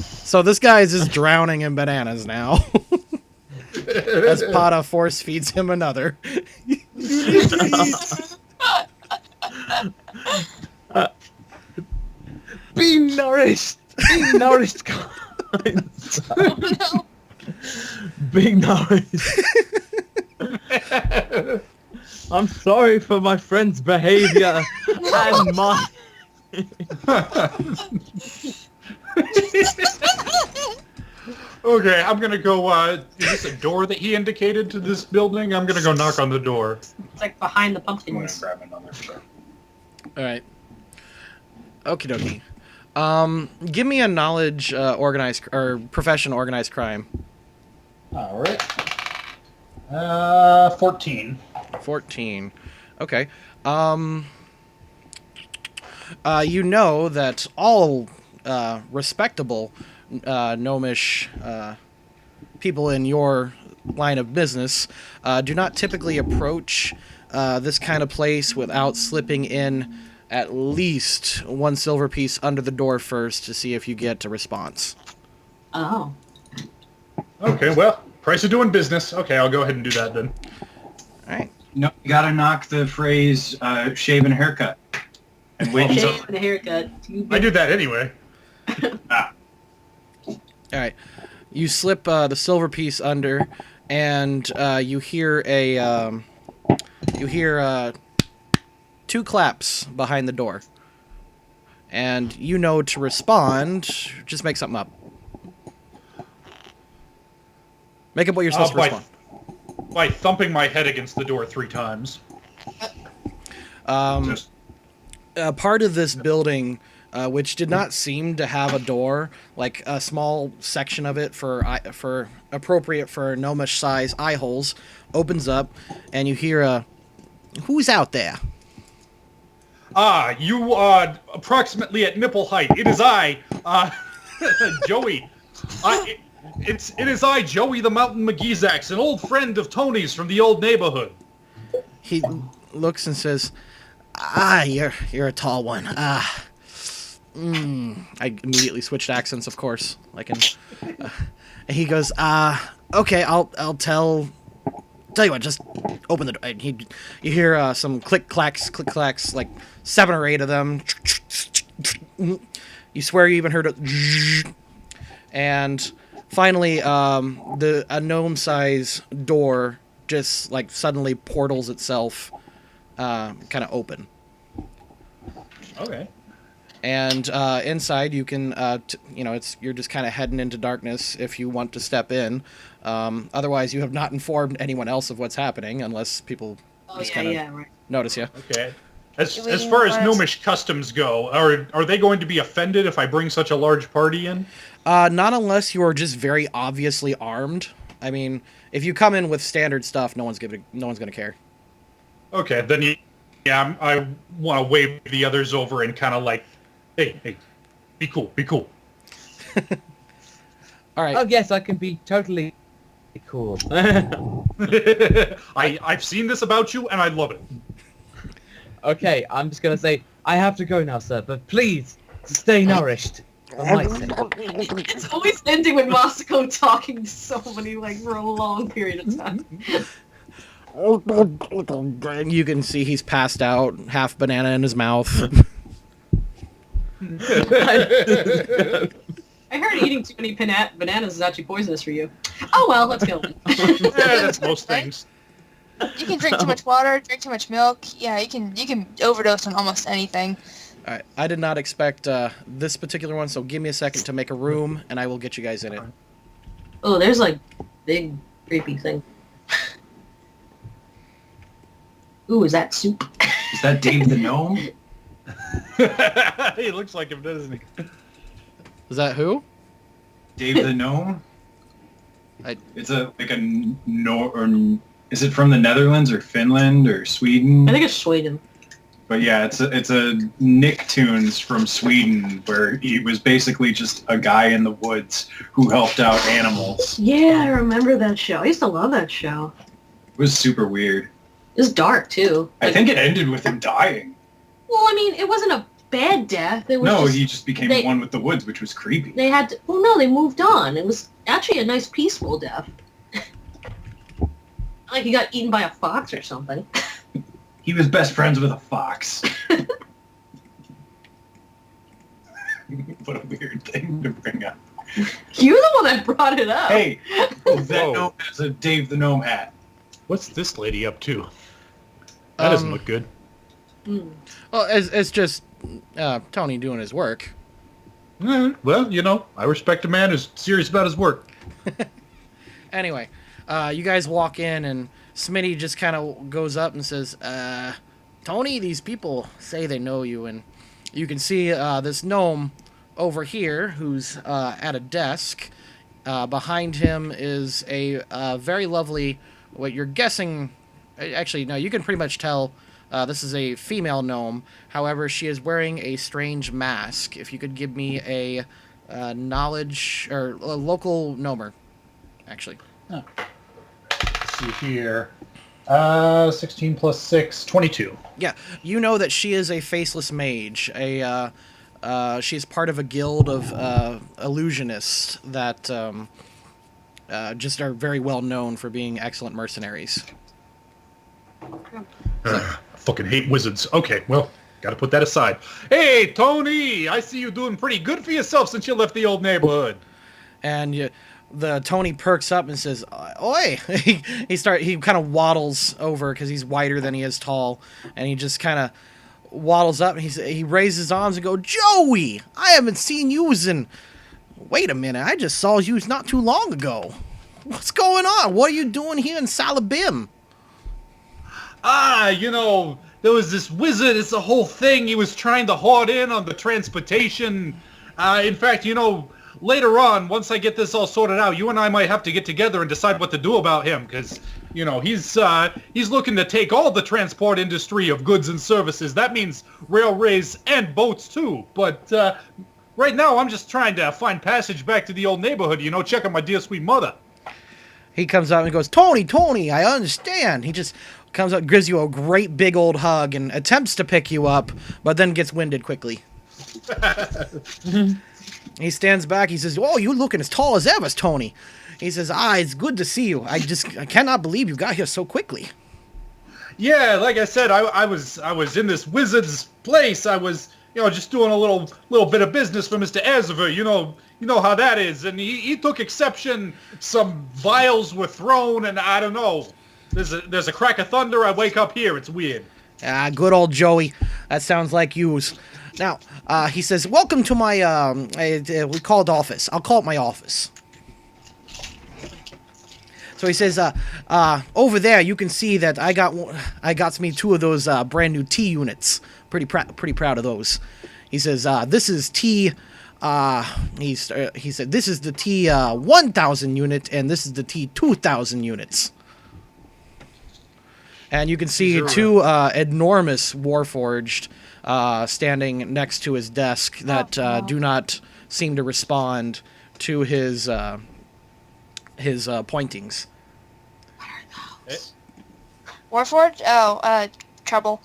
So this guy is just drowning in bananas now. As Pata force feeds him another.
Be nourished. Be nourished.
Oh, no.
Big nose. I'm sorry for my friend's behavior and my...
Okay, I'm gonna go, is this a door that he indicated to this building? I'm gonna go knock on the door.
It's like behind the
I'm gonna
pumpkins.
grab another.
All right. Okie dokie. Give me a knowledge organized or profession organized crime.
All right. 14.
14. Okay. You know that all respectable gnomish people in your line of business do not typically approach this kind of place without slipping in at least one silver piece under the door first to see if you get a response.
Oh.
Okay, well, price of doing business. Okay, I'll go ahead and do that then.
All right.
No, you gotta knock the phrase shave and haircut. And wait until...
Shave and a haircut.
I do that anyway.
Ah,
All right. You slip the silver piece under, and you hear two claps behind the door. And you know to respond, just make something up. Make up what you're supposed to respond.
By thumping my head against the door 3 times.
just
Part of this building, which did not seem to have a door, like a small section of it for appropriate for gnomish size eye holes, opens up, and you hear a, "Who's out there?"
You are approximately at nipple height. It is I, Joey. It is I, Joey the Mountain McGeezax, an old friend of Tony's from the old neighborhood.
He looks and says, you're a tall one. I immediately switched accents, of course. And he goes, okay, I'll tell you what, just open the door. You hear some click clacks, like 7 or 8 of them. You swear you even heard it. And finally, a gnome-size door just like suddenly portals itself, kind of open.
Okay.
And inside, you can, you're just kind of heading into darkness if you want to step in. Otherwise, you have not informed anyone else of what's happening, unless people just kind of
right.
notice you.
Okay. As far as gnomish customs go, are they going to be offended if I bring such a large party in?
Not unless you are just very obviously armed. I mean, if you come in with standard stuff, no one's gonna care.
Okay, then I want to wave the others over and kind of like, hey, be cool.
All right.
Oh yes, I can be totally cool.
I've seen this about you, and I love it.
Okay, I'm just gonna say I have to go now, sir. But please stay nourished. For my sake.
It's always ending with Masako talking to somebody for a long period of time.
You can see he's passed out, half banana in his mouth.
I heard eating too many bananas is actually poisonous for you. Oh well, let's go.
Yeah, that's most things.
You can drink too much water, drink too much milk. Yeah, you can overdose on almost anything.
All right. I did not expect this particular one, so give me a second to make a room, and I will get you guys in it.
Oh, there's big creepy thing. Ooh, is that soup?
is that Dave the gnome?
He looks like him, doesn't he?
Is that who?
Dave the gnome?
I-
It's is it from the Netherlands or Finland or Sweden?
I think it's Sweden.
But yeah, it's a Nicktoons from Sweden where he was basically just a guy in the woods who helped out animals.
Yeah, I remember that show. I used to love that show.
It was super weird.
It was dark too.
I think it ended with him dying.
Well, I mean, it wasn't a bad death. It was
He just became one with the woods, which was creepy.
They had to. Well, no, they moved on. It was actually a nice, peaceful death. Like he got eaten by a fox or something.
He was best friends with a fox. What a weird thing to bring up.
You're the one that brought it up.
Hey, that
Whoa.
gnome has a Dave the Gnome hat.
What's this lady up to? That doesn't look good.
Well, it's just Tony doing his work.
Well, you know, I respect a man who's serious about his work.
Anyway, you guys walk in, and Smitty just kind of goes up and says, Tony, these people say they know you, and you can see this gnome over here who's at a desk. Behind him is a very lovely, what you're guessing, actually, no, you can pretty much tell this is a female gnome. However, she is wearing a strange mask. If you could give me a knowledge, or a local gnomer, actually.
Let's see here. 16 plus 6, 22.
Yeah, you know that she is a faceless mage. She's part of a guild of illusionists that just are very well known for being excellent mercenaries.
I fucking hate wizards. Okay, well, gotta put that aside. Hey, Tony! I see you doing pretty good for yourself since you left the old neighborhood.
And the Tony perks up and says, "Oi!" he kind of waddles over because he's wider than he is tall, and he just kind of waddles up and he raises his arms and go, "Joey, I haven't seen you in. Wait a minute, I just saw you not too long ago. What's going on? What are you doing here in Sala'Bhim?"
You know, there was this wizard, it's a whole thing. He was trying to hoard in on the transportation. In fact, you know, later on, once I get this all sorted out, you and I might have to get together and decide what to do about him, because, you know, he's looking to take all the transport industry of goods and services. That means railways and boats, too. But right now, I'm just trying to find passage back to the old neighborhood, you know, check on my dear sweet mother.
He comes out and goes, Tony, I understand. He just comes up, gives you a great big old hug, and attempts to pick you up, but then gets winded quickly. He stands back. He says, "Oh, you're looking as tall as ever, Tony." He says, "It's good to see you. I cannot believe you got here so quickly."
Yeah, like I said, I was in this wizard's place. I was, you know, just doing a little bit of business for Mr. Azaver. You know how that is. And he took exception. Some vials were thrown, and I don't know. There's a crack of thunder. I wake up here. It's weird.
Good old Joey. That sounds like yous. Now, he says, "Welcome to my, we call it office. I'll call it my office." So he says, over there, you can see that I got me 2 of those brand new T units. Pretty proud of those. He says, this is T. He said, this is the T 1000 unit, and this is the T 2000 units. And you can see 2 enormous Warforged standing next to his desk that do not seem to respond to his pointings.
What are those? Warforged? Oh, trouble.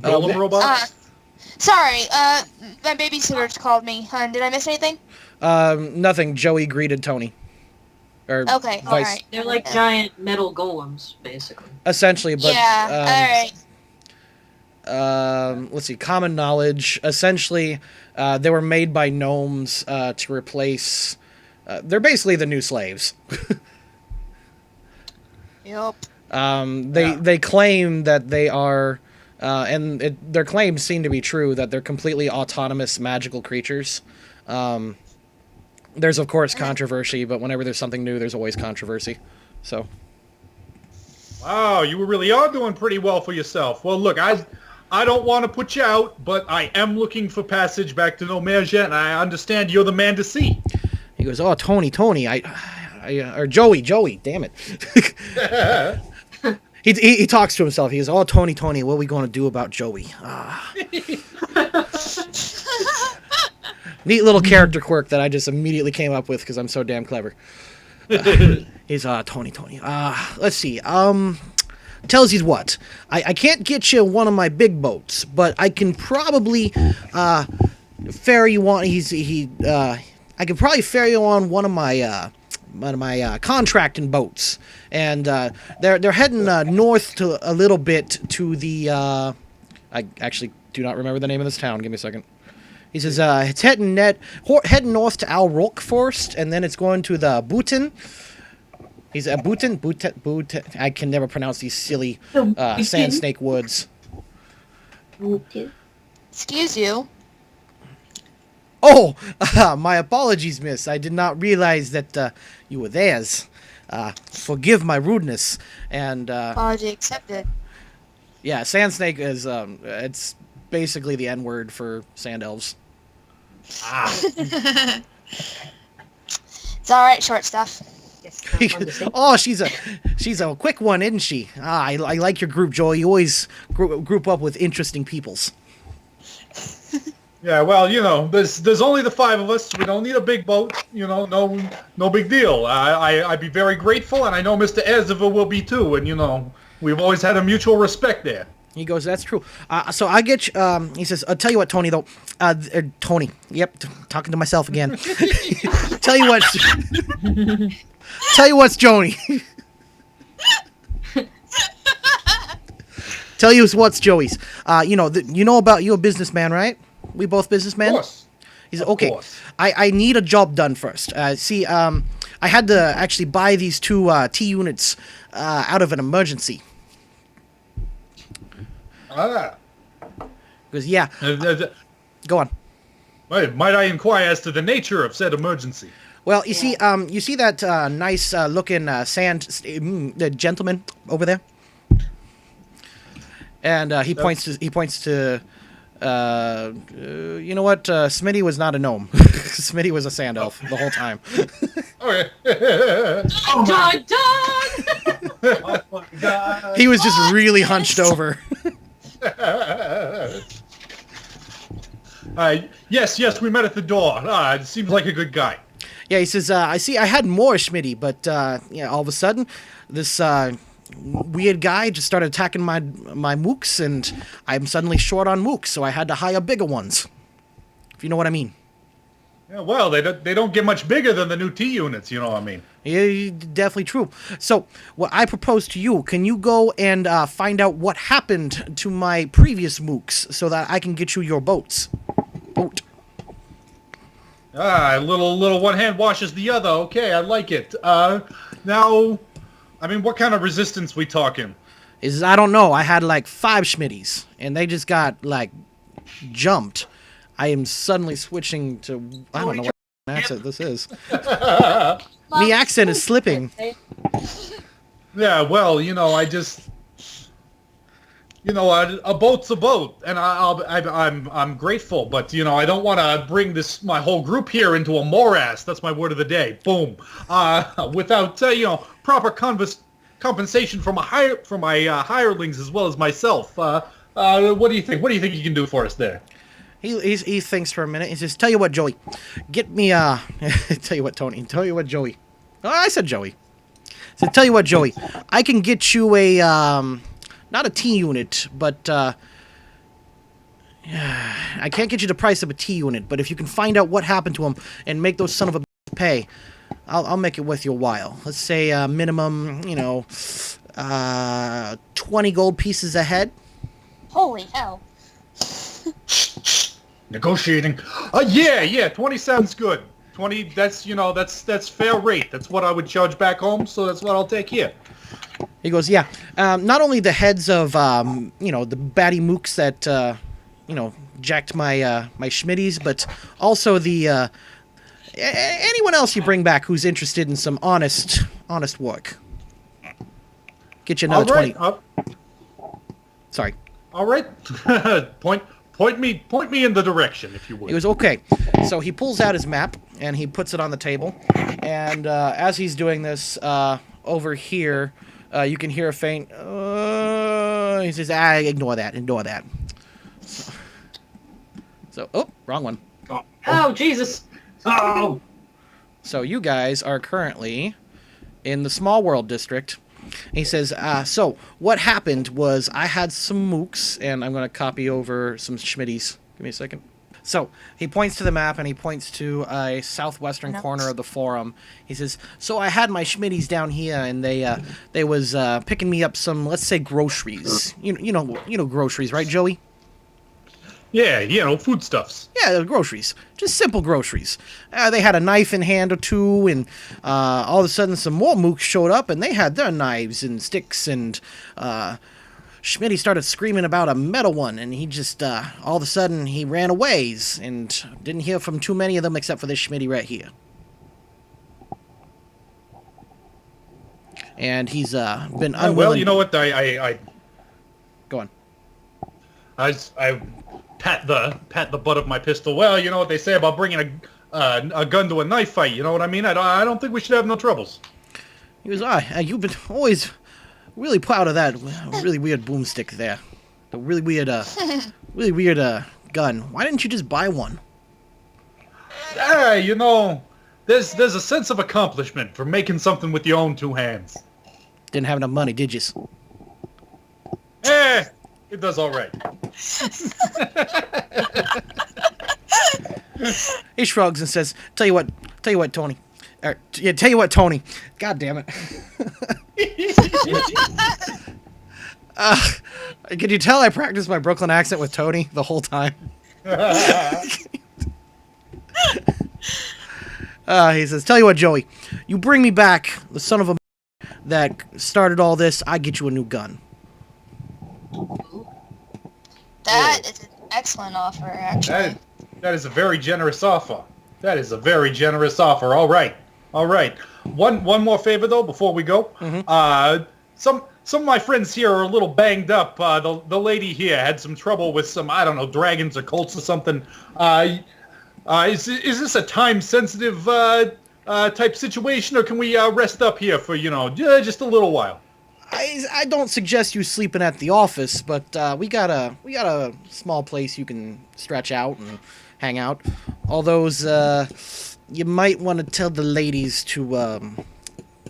Golem robot?
Sorry, my babysitter's called me. Did I miss anything?
Nothing. Joey greeted Tony. Or
Okay, alright.
They're like giant metal golems, basically.
Essentially, but
Yeah, alright.
let's see. Common knowledge. Essentially, they were made by gnomes to replace. They're basically the new slaves.
Yup.
They claim that they are, and their claims seem to be true, that they're completely autonomous magical creatures. There's of course controversy, but whenever there's something new, there's always controversy. So.
Wow, you really are doing pretty well for yourself. Well, look, I don't want to put you out, but I am looking for passage back to Nomerja, and I understand you're the man to see.
He goes, "Oh, Tony, or Joey, damn it." He talks to himself. He goes, "Oh, Tony, what are we going to do about Joey?" Neat little character quirk that I just immediately came up with because I'm so damn clever. He's Tony. Let's see. Tells you what. I can't get you one of my big boats, but I can probably ferry you on. I could probably ferry you on one of my contracting boats, and they're heading north to a little bit to the. I actually do not remember the name of this town. Give me a second. He says it's heading north to Al Rock first, and then it's going to the Bhutan. He's a Bhutan. I can never pronounce these silly sand snake woods.
Excuse you.
Oh, my apologies, miss. I did not realize that you were theirs. Forgive my rudeness. And
Apology accepted.
yeah, sand snake is it's basically the N-word for sand elves.
It's all right, short stuff.
Yes, not fun to say.
Oh, she's a quick one, isn't she? I like your group, Joey. You always group up with interesting peoples.
Yeah, well, there's only the 5 of us. We don't need a big boat. No big deal. I'd be very grateful, and I know Mr. Ezeva will be too. And we've always had a mutual respect there.
He goes, that's true. So I get you, he says, I'll tell you what, Tony, though. Tony. Yep, talking to myself again. Tell you what. Tell you what's Joni. Tell you what's Joey's. You know about you a businessman, right? We both businessmen?
Of course.
He's
Of
okay.
course.
I need a job done first. See, I had to actually buy these 2 T units out of an emergency. Because yeah, go on.
Might I inquire as to the nature of said emergency?
Well, you see that nice looking the gentleman over there, and he points to. You know what? Smitty was not a gnome. Smitty was a sand elf the whole time.
Okay.
Dun, dun!
Oh my God.
He was just really hunched over.
Yes, we met at the door. It seems like a good guy.
Yeah, he says, I had more Schmitty, but all of a sudden, this weird guy just started attacking my mooks, and I'm suddenly short on mooks, so I had to hire bigger ones. If you know what I mean.
Yeah, well, they don't get much bigger than the new T units, you know what I mean?
Yeah, definitely true. So, what I propose to you, can you go and find out what happened to my previous mooks so that I can get you your boats? Boat.
A little one hand washes the other. Okay, I like it. Now, I mean, what kind of resistance we talking?
I don't know. I had like 5 Schmitties, and they just got like jumped. I am suddenly switching to I don't know what accent this is. The accent is slipping.
Yeah, well, a boat's a boat, and I'm grateful, but I don't want to bring my whole group here into a morass. That's my word of the day. Boom. Without proper compensation from my hirelings as well as myself. What do you think? What do you think you can do for us there?
He thinks for a minute. He says, "Tell you what, Joey, get me tell you what, Tony. Tell you what, Joey. Oh, I said Joey. So tell you what, Joey, I can get you a not a T unit, but I can't get you the price of a T unit. But if you can find out what happened to him and make those son of a pay, I'll make it worth your while. Let's say minimum, 20 gold pieces a head."
Holy hell.
Negotiating. Yeah, 20 sounds good. 20, that's fair rate. That's what I would charge back home, so that's what I'll take here.
He goes, yeah. Not only the heads of, the batty mooks that, jacked my schmitties, but also the, anyone else you bring back who's interested in some honest work. Get you another 20. Sorry.
All right. Point me in the direction, if you would.
He goes, okay. So he pulls out his map, and he puts it on the table. And as he's doing this, over here, you can hear a faint, he says, ignore that. So, wrong one.
Oh, Jesus.
Oh!
So you guys are currently in the Small World District. He says, so what happened was I had some mooks, and I'm going to copy over some schmitties. Give me a second. So he points to the map, and he points to a southwestern corner of the forum. He says, so I had my schmitties down here, and they was picking me up some, let's say, groceries. You know groceries, right, Joey?
Yeah, foodstuffs.
Yeah, the groceries. Just simple groceries. They had a knife in hand or two, and all of a sudden some more mooks showed up, and they had their knives and sticks, and Schmitty started screaming about a metal one, and he just, all of a sudden, he ran away, and didn't hear from too many of them except for this Schmitty right here. And he's been unwilling...
Well, you know what, I
Go on.
I pat the butt of my pistol. Well, you know what they say about bringing a gun to a knife fight. You know what I mean? I don't think we should have no troubles.
He was, you've been always really proud of that really weird boomstick there. The really weird gun. Why didn't you just buy one?
There's a sense of accomplishment for making something with your own two hands.
Didn't have enough money, did you?
It does all right.
He shrugs and says, Tell you what, Tony. Tell you what, Tony. God damn it. Can you tell I practiced my Brooklyn accent with Tony the whole time? He says, Tell you what, Joey. You bring me back the son of a that started all this, I get you a new gun.
That is an excellent offer, actually.
That is a very generous offer. All right. One more favor though before we go.
Mm-hmm.
Some of my friends here are a little banged up. The lady here had some trouble with some, I don't know, dragons or colts or something. Is this a time sensitive type situation, or can we rest up here for just a little while?
I don't suggest you sleeping at the office, but we got a small place you can stretch out and hang out. All those you might want to tell the ladies to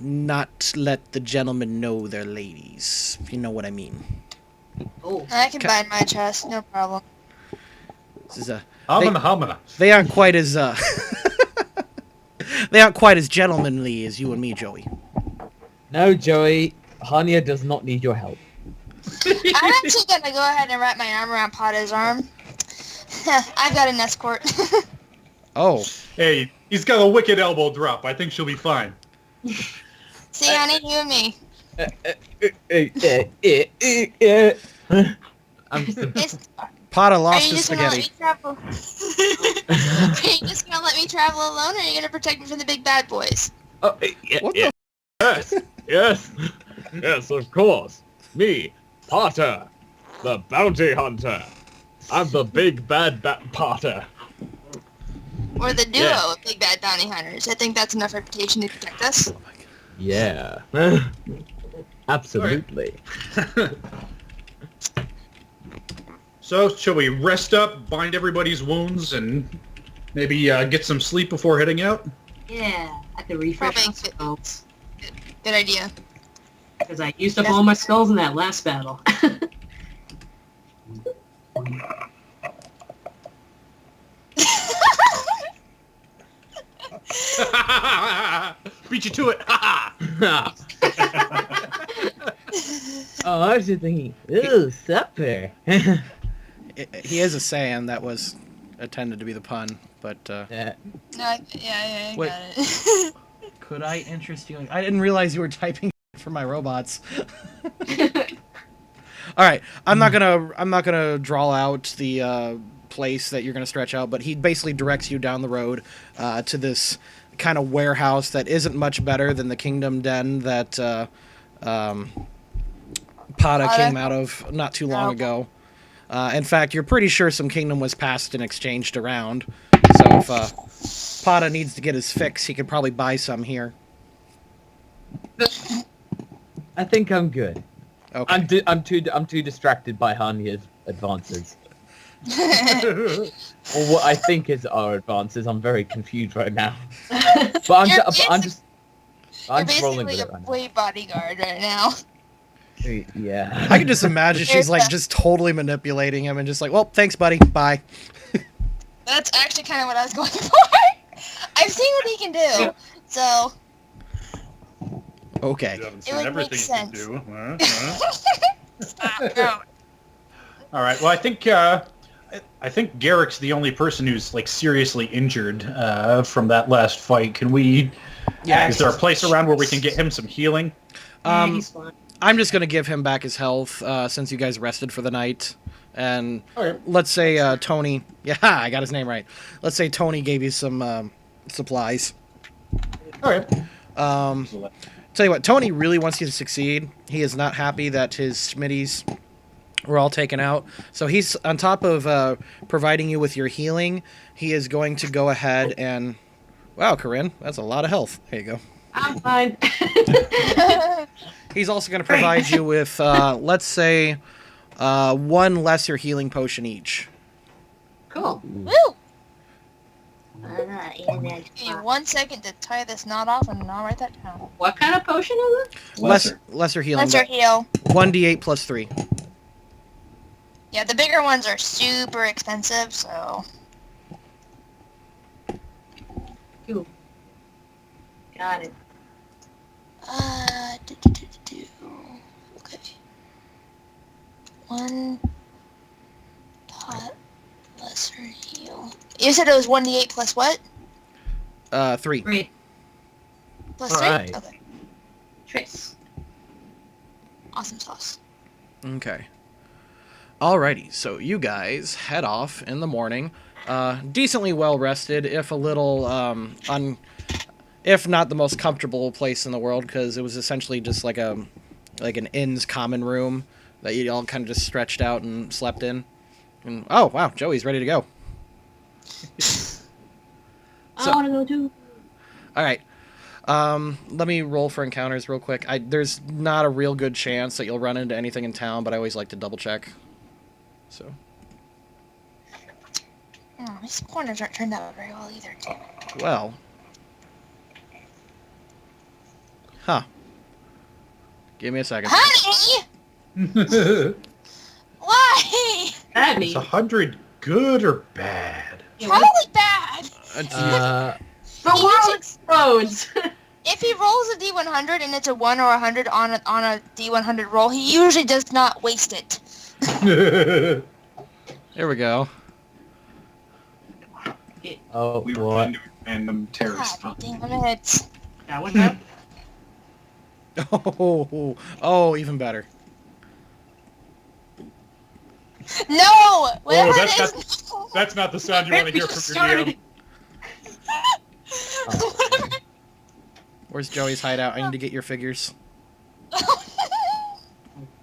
not let the gentlemen know they're ladies, if you know what I mean.
Oh.
I can bind my chest, no problem.
This is
Hamana.
they aren't quite as they aren't quite as gentlemanly as you and me, Joey.
No, Joey. Hanya does not need your help.
I'm actually gonna go ahead and wrap my arm around Pata's arm. I've got an escort.
Oh.
Hey, he's got a wicked elbow drop. I think she'll be fine.
See, honey, you and me.
I'm just a
Pata
Are
lost
you
his
just gonna let me
spaghetti.
travel? Are you just gonna let me travel alone, or are you gonna protect me from the big bad boys?
Oh,
What the
Yes, of course. Me, Potter, the bounty hunter. I'm the big bad Potter.
Or the duo
Yeah.
of big bad bounty hunters? I think that's enough reputation to protect us.
yeah. Absolutely.
So, shall we rest up, bind everybody's wounds, and maybe get some sleep before heading out?
Yeah, I could refresh my
Probably.
skulls.
Good idea.
Because I used up all my skulls in that last battle.
Beat you to it!
Oh, I was just thinking, ooh, supper.
He is a Saiyan. That was intended to be the pun, but
Yeah.
No, I
Wait.
got it.
could I interest you? I didn't realize you were typing for my robots. All right, I'm not gonna draw out the place that you're gonna stretch out, but he basically directs you down the road to this kind of warehouse that isn't much better than the Kingdom Den that Pata came out of not too long ago. In fact, you're pretty sure some Kingdom was passed and exchanged around. So if Pata needs to get his fix, he could probably buy some here.
I think I'm good.
Okay.
I'm too distracted by Hanya's advances. Or what I think is our advances. I'm very confused right now. But I'm
You're
just rolling
basically
with
a
it right
boy bodyguard right now.
now. Yeah.
I can just imagine she's like just totally manipulating him and just like, well, thanks, buddy. Bye.
That's actually kind of what I was going for. I've seen what he can do, so
Okay.
You haven't
It would make
you
sense.
can do.
stop. No.
All right. Well, I think I think Garrick's the only person who's like seriously injured from that last fight. Can we?
Yeah.
Is there a place around where we can get him some healing?
Yeah, he's fine.
I'm just gonna give him back his health since you guys rested for the night, and
Okay.
let's say Tony. Yeah, I got his name right. Let's say Tony gave you some supplies.
Okay.
Tell you what, Tony really wants you to succeed. He is not happy that his Schmitties were all taken out. So he's, on top of providing you with your healing, he is going to go ahead and... Wow, Corinne, that's a lot of health. There you go.
I'm fine.
He's also going to provide you with, let's say, one lesser healing potion each.
Cool.
Woo!
Alright,
Give me 1 second to tie this knot off, and I'll write that down.
what kind of potion is it?
Lesser healing.
Lesser heal.
1d8 plus 3.
Yeah, the bigger ones are super expensive, so...
Cool. Got it.
Okay. 1 pot lesser heal. You said it was 1d8 plus what?
3.
Great.
Plus 3?
Alright.
Okay.
Trace.
Awesome sauce.
Okay. Alrighty, so you guys head off in the morning, decently well rested, if a little if not the most comfortable place in the world, because it was essentially just like an inn's common room that you all kind of just stretched out and slept in. And oh wow, Joey's ready to go.
I want to go too.
All right. Let me roll for encounters real quick. There's not a real good chance that you'll run into anything in town, but I always like to double check. So.
Oh, these corners aren't turned out very well either.
Well. Huh. Give me a second.
Honey! Why?
That
Is
means
100 good or bad?
Probably bad.
the world explodes.
If he rolls a D100 and it's a 1 or 100 on a D100 roll, he usually does not waste it.
There we go.
Oh,
We were
what?
into a random terrorist.
God damn it.
Yeah, what's that?
Oh, even better.
No! Whatever
that's
it is.
That's not the sound you want to hear from your DM.
Whatever.
Where's Joey's hideout? I need to get your figures.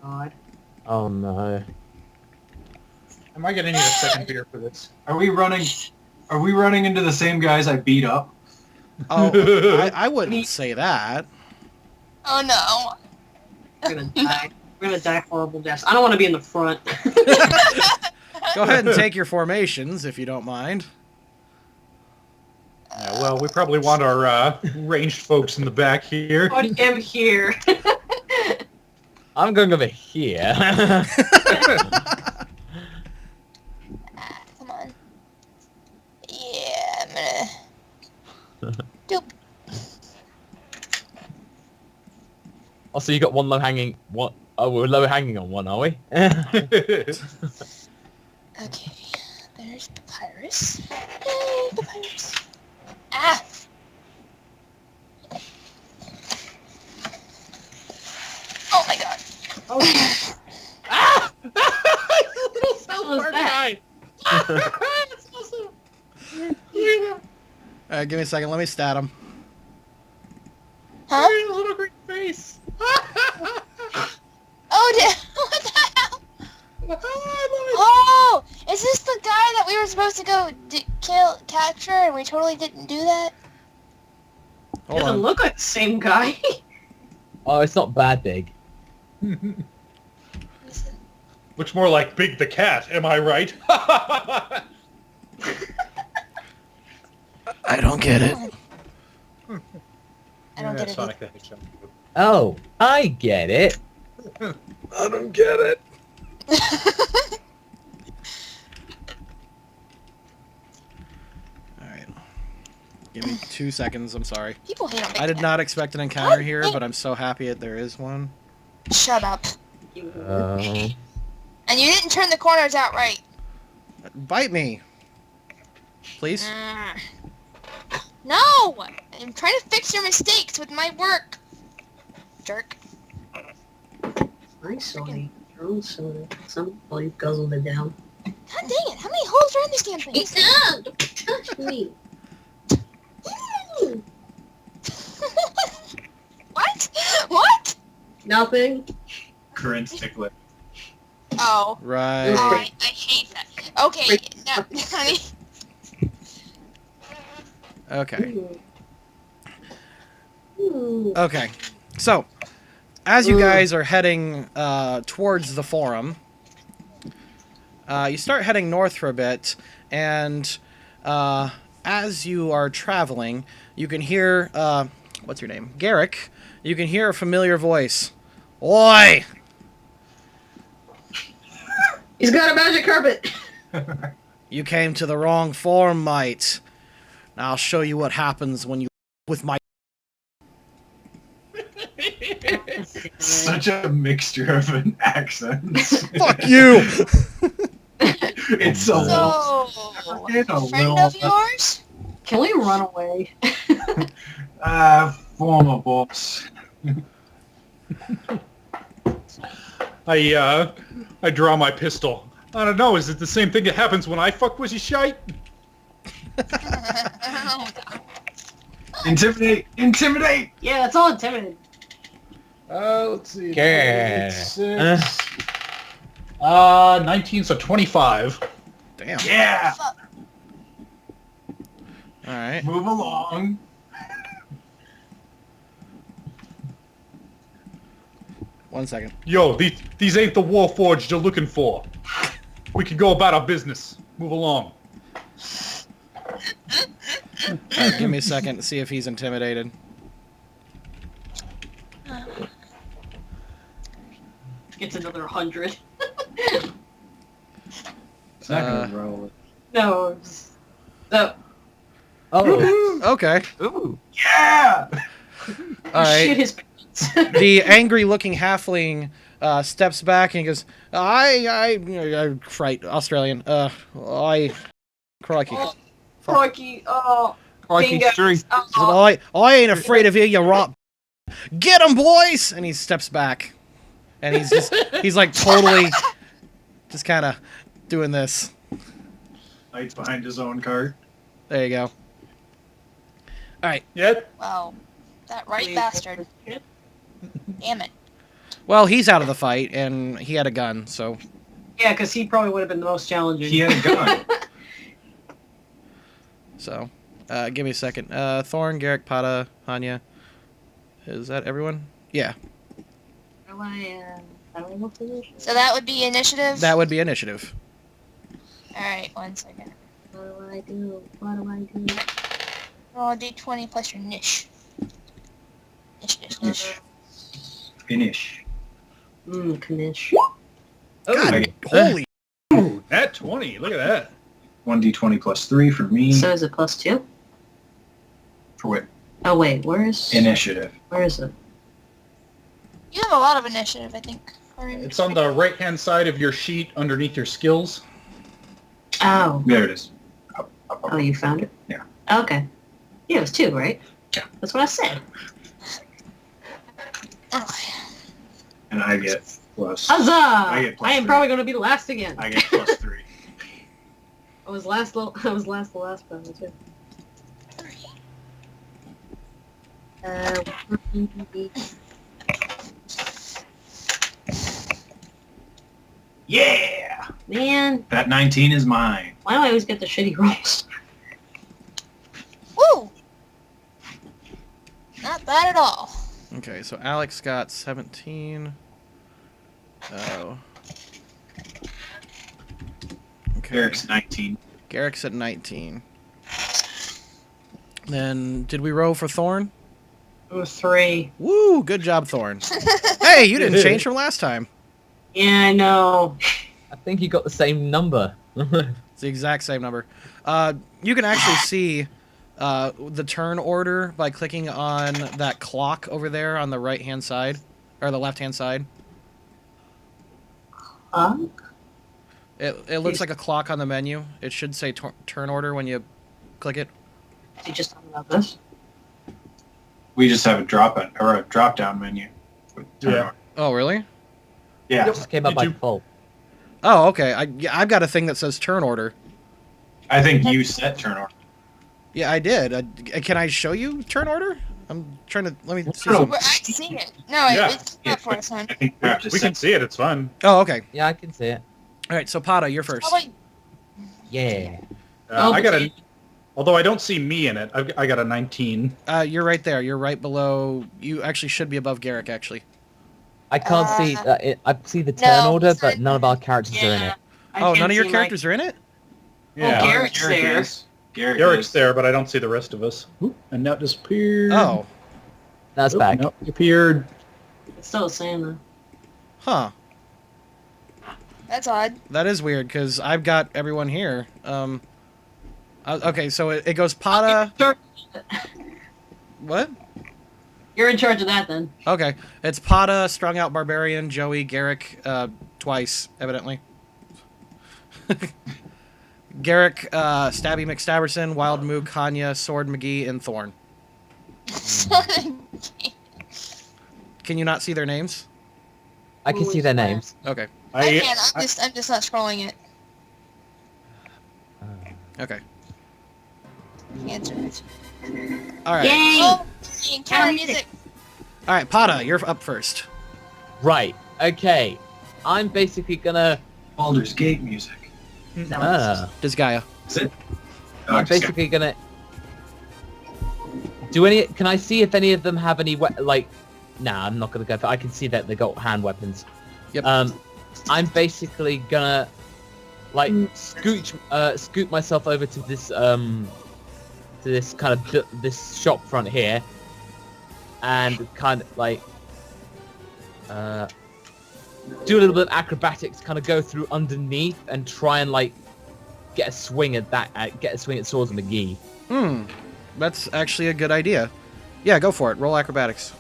God.
Oh no.
I might get into a second beer for this.
Are we running into the same guys I beat up?
Oh, I wouldn't say that.
Oh no.
We're gonna die. We're gonna die horrible deaths. I don't want to be in the front.
Go ahead and take your formations, if you don't mind.
Yeah, well, we probably want our ranged folks in the back here.
I am here.
I'm going over here.
Come on. Yeah, I'm gonna... Doop.
Also, you got one low hanging. What? Oh, we're low hanging on one, are we?
Okay. There's Papyrus. Yay, Papyrus. Ah! Oh my god.
Oh. Ah! Little cell was that?
Alright, give me a second. Let me stat him.
Huh?
Your little green face.
Oh, what the hell? Oh! Is this the guy that we were supposed to go capture and we totally didn't do that?
Hold
Doesn't
on.
look like the same guy.
Oh, it's not bad big.
Looks more like Big the Cat, am I right?
I don't get it.
I don't get it.
Sonic the Hedgehog.
Oh, I get it.
I don't get it. Alright. Give me 2 seconds, I'm sorry.
People hate on Big
I did
Cat.
not expect an encounter here, but I'm so happy that there is one.
Shut up.
Oh.
And you didn't turn the corners out right.
Bite me. Please.
No! I'm trying to fix your mistakes with my work. Jerk.
Nice soda. Your own soda. Well, you guzzled it down.
God dang it, how many holes are in this damn thing?
Don't touch me.
What? What?
Nothing.
Current tickler.
Oh.
Right.
Oh, I hate that. Okay, now, honey.
Okay.
Ooh.
Okay. So, as you guys are heading towards the forum, you start heading north for a bit, and as you are traveling, you can hear, what's your name? Garrick. You can hear a familiar voice. Oi!
He's got a magic carpet.
You came to the wrong forum, mate. Now I'll show you what happens when you with my...
Such a mixture of an accents.
Fuck you!
It's a little.
So,
It's a
friend
little.
of yours?
Can we run away?
Former boss.
I draw my pistol. I don't know, is it the same thing that happens when I fuck with you shite?
Intimidate! Intimidate!
Yeah, it's all intimidating.
Let's see.
Yeah.
6. 19, so 25.
Damn.
Yeah!
Alright.
Move along.
One second.
Yo, these ain't the Warforged you're looking for. We can go about our business. Move along.
Alright, give me a second to see if he's intimidated.
Gets another 100.
It's not gonna roll.
No. No.
Oh.
Okay.
Ooh.
Yeah!
Shit
Alright.
his pants.
The angry-looking halfling steps back and he goes, I fright, Australian. Crikey.
Crikey. Oh.
Crikey,
Bingo.
three.
Oh.
I ain't afraid of you rot. Get him, boys! And he steps back. And he's like totally just kind of doing this.
Hides behind his own cart.
There you go. Alright.
Yet?
Wow. That right bastard. Damn it.
Well, he's out of the fight, and he had a gun, so...
Yeah, because he probably would have been the most challenging.
He had a gun.
So, give me a second. Thorn, Garrick, Pata, Hanya. Is that everyone? Yeah.
How do I don't know position.
So that would be initiative?
That would be initiative.
Alright, 1 second.
What do I do? What do I do?
Roll a d20 plus your niche. Niche.
Finish.
Knish.
God, holy...
Ooh, nat 20. Look at that.
1d20 plus 3 for me.
So is it +2?
For what?
Oh wait, where is
Initiative.
Where is it?
You have a lot of initiative, I think.
It's on the right-hand side of your sheet underneath your skills.
Oh.
There it is.
Oh, you found it?
Yeah.
Okay. Yeah, it was 2, right?
Yeah.
That's what I said.
And I get plus.
Huzzah!
I get plus
I am
3.
probably going to be last again.
I get plus 3.
I was last the last time too.
Yeah!
Man,
That 19 is mine.
why do I always get the shitty rolls?
Woo! Not bad at all.
Okay, so Alex got 17. Oh. Okay.
Eric's 19.
Garrick's at 19. Then, did we roll for Thorn?
It was 3.
Woo! Good job, Thorn. Hey, you didn't change from last time.
Yeah, I know.
I think you got the same number.
It's the exact same number. You can actually see the turn order by clicking on that clock over there on the right-hand side, or the left-hand side. It looks like a clock on the menu. It should say turn order when you click it.
You just talking about this?
We just have a drop down menu.
Yeah.
Oh, really?
Yeah.
It just came up by default.
Oh, okay. I've got a thing that says turn order.
I think you set turn order.
Yeah, I did. Can I show you turn order? I'm trying to let me see.
No.
I see it. No,
Yeah.
it's not for us, hon.
I think we have to
We can
set.
see it. It's fun.
Oh, okay.
Yeah, I can see it.
All right. So Pata, you're first.
Probably
Yeah.
I got a. Although I don't see me in it, I got a 19.
You're right there. You're right below. You actually should be above Garrick, actually.
I can't see. I see the turn
No,
order,
it's
but
not-
none of our characters are in
Yeah.
it.
I
Oh,
can't
none of your
see
characters are in it?
Yeah.
Oh, Garrick's there.
is. Garrick
Eric's
is.
there, but I don't see the rest of us. Oop, and now it disappeared.
Oh,
That's
Oop,
back.
no, it appeared.
It's still the same though.
huh.
that's odd.
That is weird because I've got everyone here. Okay, so it goes Pata.
Sure.
What?
You're in charge of that then.
Okay, it's Pata, Strung Out Barbarian, Joey, Garrick, twice, evidently. Garrick, Stabby McStabberson, Wild Moog, Kanya, Sword McGee, and Thorn. Can you not see their names?
I can
Who
see
is
their
that?
names.
Okay,
I can't. I'm just not scrolling it.
okay.
Answer it.
All right.
Yay!
Oh, encounter music.
All right, Pata, you're up first.
Right. Okay. I'm basically gonna.
Baldur's Gate music.
Disgaea.
Is it?
I'm basically gonna. Do any? Can I see if any of them have any like? Nah, I'm not gonna go for. I can see that they got hand weapons.
Yep.
I'm basically gonna like scoot myself over to this kind of this shop front here, and kind of like do a little bit of acrobatics, kind of go through underneath and try and like get a swing at Swords McGee.
That's actually a good idea. Yeah, go for it. Roll acrobatics.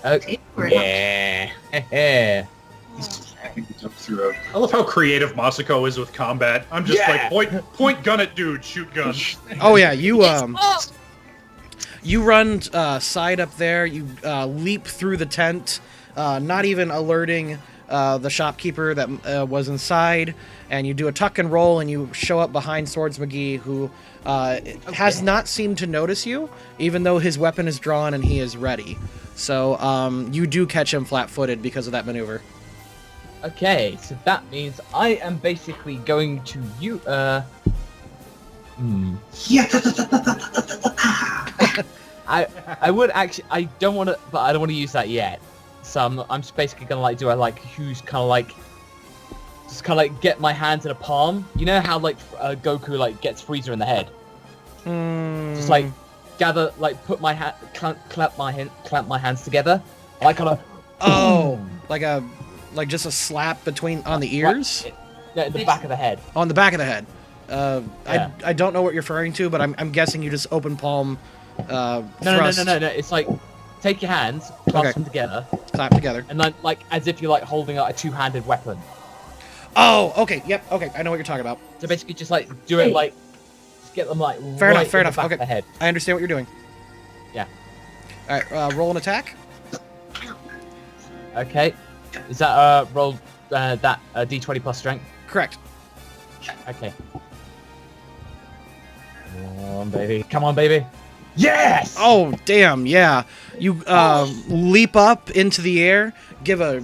Okay. Yeah.
I think we jumped through a...
I love how creative Masako is with combat. I'm just
Yeah.
like, point gun at dude, shoot gun.
Oh yeah, you
Oh,
you run side up there. You leap through the tent, not even alerting the shopkeeper that was inside, and you do a tuck and roll, and you show up behind Swords McGee, who has not seemed to notice you, even though his weapon is drawn and he is ready. So you do catch him flat-footed because of that maneuver.
Okay, so that means I am basically going to I would actually, I don't want to, but I don't want to use that yet. So I'm just basically gonna like do a like huge kind of like, just kind of like get my hands in a palm. You know how like Goku like gets Frieza in the head. Just like gather, like put my hand, clamp my hands together, like kind of.
Oh, like just a slap on the ears?
Yeah, the back of the head.
On the back of the head.
Yeah.
I don't know what you're referring to, but I'm guessing you just open palm thrust.
No. It's like take your hands, clasp them together,
Clap together.
and then like as if you're like holding out a two-handed weapon.
Oh, okay, yep, okay, I know what you're talking about.
So basically, just like do it like, just get them like
Fair
right
enough, fair
in the
enough,
back
okay.
of the head.
I understand what you're doing.
Yeah.
Alright, roll an attack.
Okay. Is that roll that D20 plus strength?
Correct.
Okay. Come on, baby. Yes!
Oh, damn, yeah. You leap up into the air, give a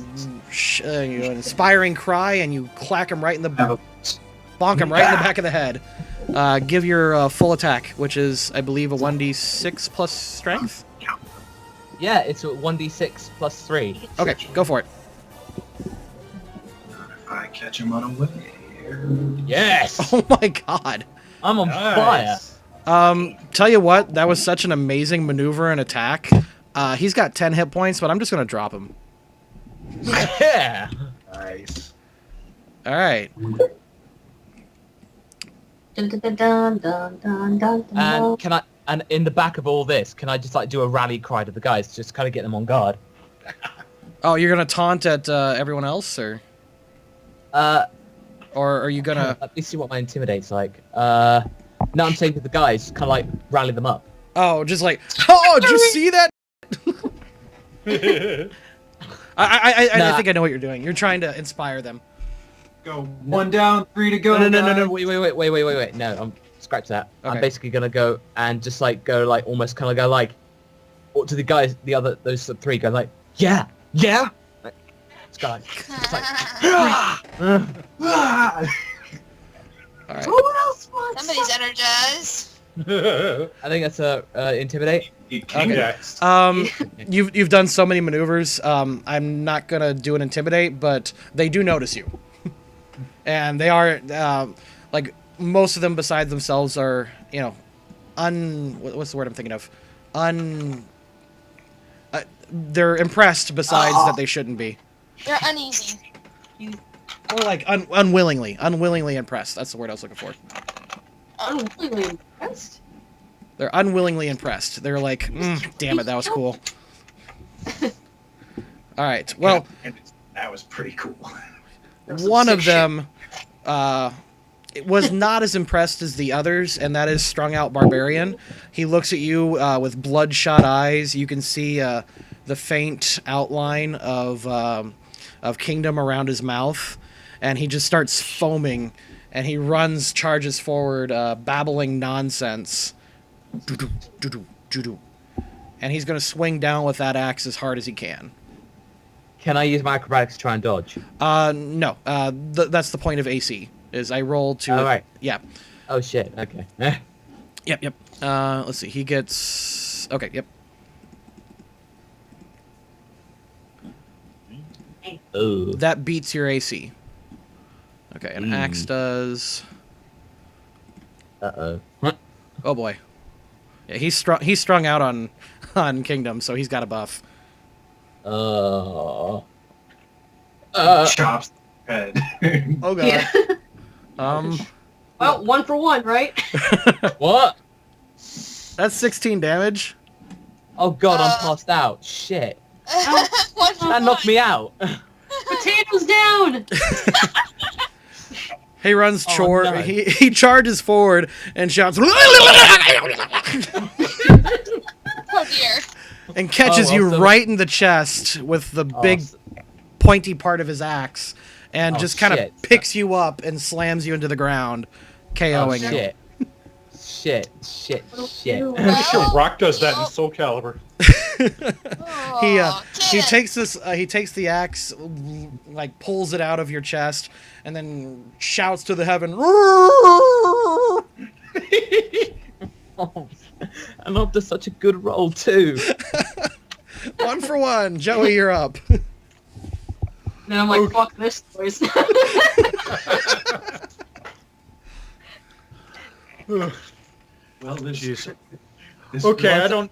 an inspiring cry, and you clack him right in the... bonk him right in the back of the head. Give your full attack, which is, I believe, a 1d6 plus strength?
Yeah, it's a 1d6 plus 3.
Okay, go for it.
If I catch him on a way.
Yes!
Oh my god.
I'm on fire.
Tell you what, that was such an amazing maneuver and attack. He's got 10 hit points, but I'm just gonna drop him.
Yeah!
Nice.
Alright.
Dun, dun, dun, dun, dun, dun, dun,
And can I, and in the back of all this, can I just like do a rally cry to the guys, just kind of get them on guard?
Oh, you're gonna taunt at everyone else, or? Or are you gonna...
Let me see what my intimidate's like. No, I'm saying to the guys, kind of like rally them up.
Oh, just like, oh, did you see that? I think I know what you're doing. You're trying to inspire them.
Go 1 down, 3 to go.
No, wait. No, scratch that.
Okay.
I'm basically gonna go and just like go like almost kind of go like to the guys, those 3 go like, yeah. Like, it's got like,
All right.
Who else wants
Somebody's energized.
I think that's intimidate.
Okay. You've done so many maneuvers. I'm not gonna do an intimidate, but they do notice you, and they are like most of them besides themselves are what's the word I'm thinking of? They're impressed. Besides that, they shouldn't be.
They're uneasy.
Or like unwillingly impressed. That's the word I was looking for.
unwillingly impressed?
They're unwillingly impressed. They're like, damn it, that was cool. All right, well,
that was pretty cool.
one of them it was not as impressed as the others, and that is Strung Out Barbarian. He looks at you with bloodshot eyes. You can see the faint outline of kingdom around his mouth, and he just starts foaming, and he charges forward, babbling nonsense. And he's going to swing down with that axe as hard as he can.
Can I use my acrobatics to try and dodge?
No. That's the point of AC, is I roll to...
Oh, right.
Yeah.
Oh, shit. Okay.
Yep. Let's see. He gets... Okay, yep.
Oh.
That beats your AC. Okay, and axe does...
Uh-oh.
Oh, boy. Yeah, he's strung out on Kingdom, so he's got a buff.
Chops the head.
Oh, God.
Yeah. Well, 1 for 1, right?
What?
That's 16 damage.
Oh, God, I'm passed out. Shit.
One for
That knocked
one.
me out.
Potatoes down!
He runs
Oh, no.
he charges forward and shouts
Oh dear.
and catches
Oh, well,
you
so-
right in the chest with the big
s-
pointy part of his axe, and
Oh,
just kind of
shit.
picks you up and slams you into the ground, KOing you.
Shit. Shit.
I'm sure Rock does that in Soul Calibur.
He
Kid.
takes the axe, like pulls it out of your chest, and then shouts to the heaven.
Oh, and after such a good roll too.
1 for 1. Joey, you're up.
Then I'm like, fuck this noise.
Well, this
Okay, I don't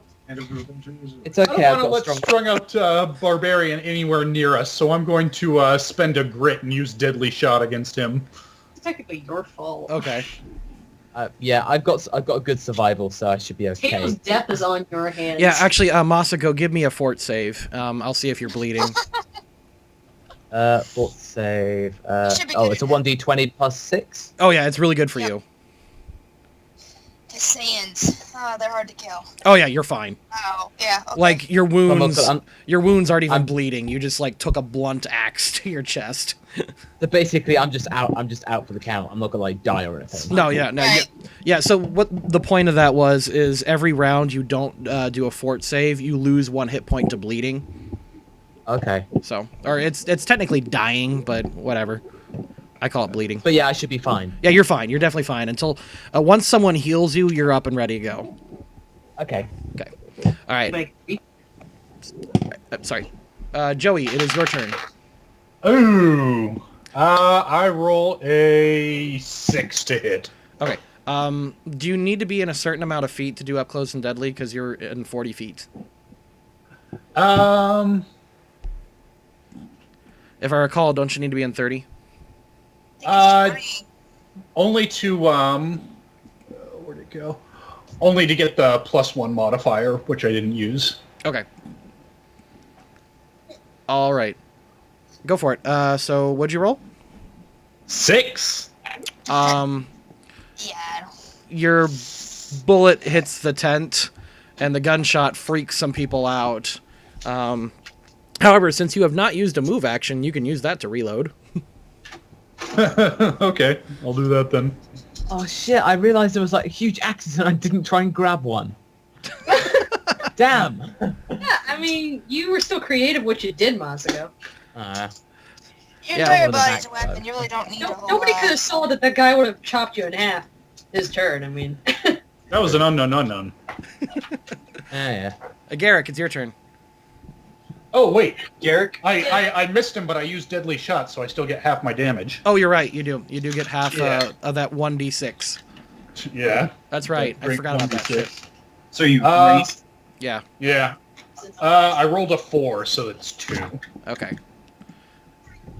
It's okay. I've
want to
got
let
strong.
strung out barbarian anywhere near us, so I'm going to spend a grit and use deadly shot against him.
It's technically your fault.
Okay.
Yeah, I've got a good survival, so I should be okay.
Potato's death is on your hands.
Yeah, actually, Masako, give me a fort save. I'll see if you're bleeding.
Fort save.
should be
Oh,
good
it's a
enough.
1d20 plus 6.
Oh yeah, it's really good for
Yep.
you.
The sands. Oh, they're hard to kill.
Oh yeah, you're fine.
Oh, yeah. Okay.
Like your wounds,
I'm-
your wounds aren't even
I'm-
bleeding. You just like took a blunt axe to your chest.
So basically, I'm just out for the count. I'm not gonna like die or anything.
No, yeah, no,
Right.
yeah. So what the point of that was is every round you don't do a fort save, you lose 1 hit point to bleeding.
Okay.
So, or it's technically dying, but whatever. I call it bleeding.
But yeah, I should be fine.
Yeah, you're fine. You're definitely fine until once someone heals you, you're up and ready to go.
Okay.
Okay. All right.
Like,
Sorry. Joey, it is your turn.
Ooh. I roll a 6 to hit.
Okay. Do you need to be in a certain amount of feet to do up close and deadly? Because you're in 40 feet.
Um,
If I recall, don't you need to be in 30?
only to where'd it go? Only to get the +1 modifier, which I didn't use.
Okay. All right. Go for it. So what'd you roll?
6.
Yeah.
Your bullet hits the tent, and the gunshot freaks some people out. However, since you have not used a move action, you can use that to reload.
Okay, I'll do that then.
Oh shit, I realized there was like a huge axis and I didn't try and grab one. Damn.
Yeah, I mean, you were still creative what you did, Masako.
You
Yeah,
enjoy your
well,
body's
the
a weapon.
back-
You really don't need a whole
Nobody
lot.
could have saw that that guy would have chopped you in half. His turn, I mean.
That was an unknown.
Yeah.
Garrick, it's your turn.
Oh, wait.
Garrick?
I missed him, but I used deadly shot, so I still get half my damage.
Oh, you're right. You do. You do get half
Yeah.
of that 1d6.
Yeah.
That's right. I
Great
forgot about that
1d6.
shit.
So you
Uh,
raced?
Yeah.
Yeah. I rolled a 4, so it's 2.
Okay.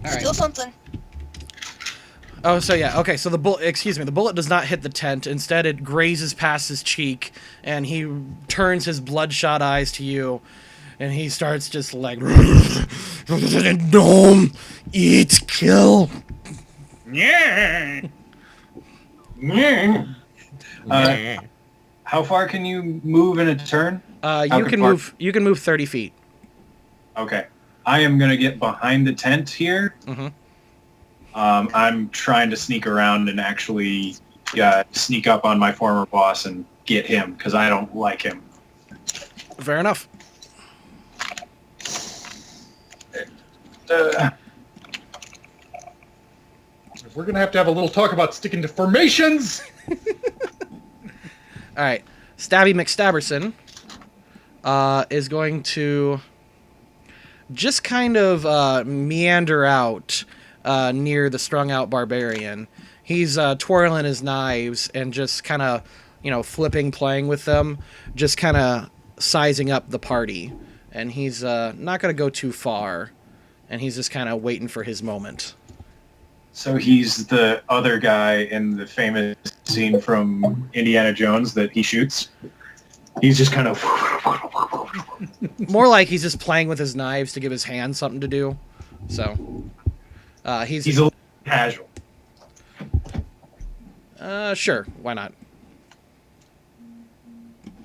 All right.
Still something.
Oh, so yeah. Okay, so the bullet does not hit the tent. Instead, it grazes past his cheek, and he turns his bloodshot eyes to you, and he starts just like, Dome, eat, kill.
Yeah.
How far can you move in a turn?
You can move. You can move 30 feet.
Okay. I am going to get behind the tent here.
Mm-hmm.
I'm trying to sneak around and actually sneak up on my former boss and get him, because I don't like him.
Fair enough.
We're going to have a little talk about sticking to formations.
All right. Stabby McStabberson is going to just kind of meander out near the strung out barbarian. He's twirling his knives and just kind of, playing with them, just kind of sizing up the party. And he's not going to go too far, and he's just kind of waiting for his moment.
So he's the other guy in the famous scene from Indiana Jones that he shoots. He's just kind of...
More like he's just playing with his knives to give his hands something to do. So he's
He's a little casual.
Sure, why not?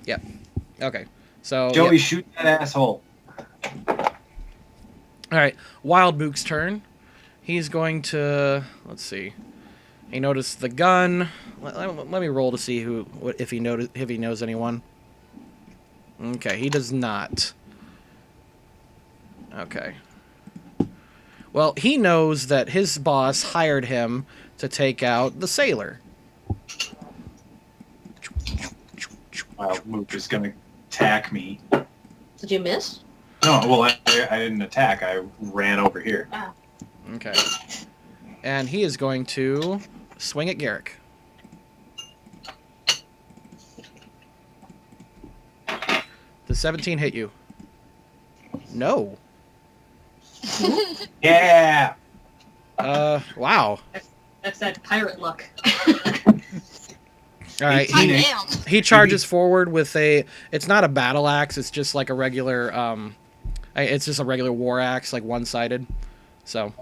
Yep. Okay. So
Joey,
yep.
shoot that asshole.
All right, Wild Mook's turn. He's going to, let's see. He noticed the gun. Let me roll to see if he knows anyone. Okay, he does not. Okay. Well, he knows that his boss hired him to take out the sailor.
Well, Mook is going to attack me.
Did you miss?
No, well, I didn't attack. I ran over here.
Okay. And he is going to swing at Garrick. Does 17 hit you? No.
Yeah!
Wow.
That's that pirate luck.
All right.
I
He-
am.
He charges forward with it's not a battle axe, it's just like a regular, it's just a regular war axe, like one-sided. So,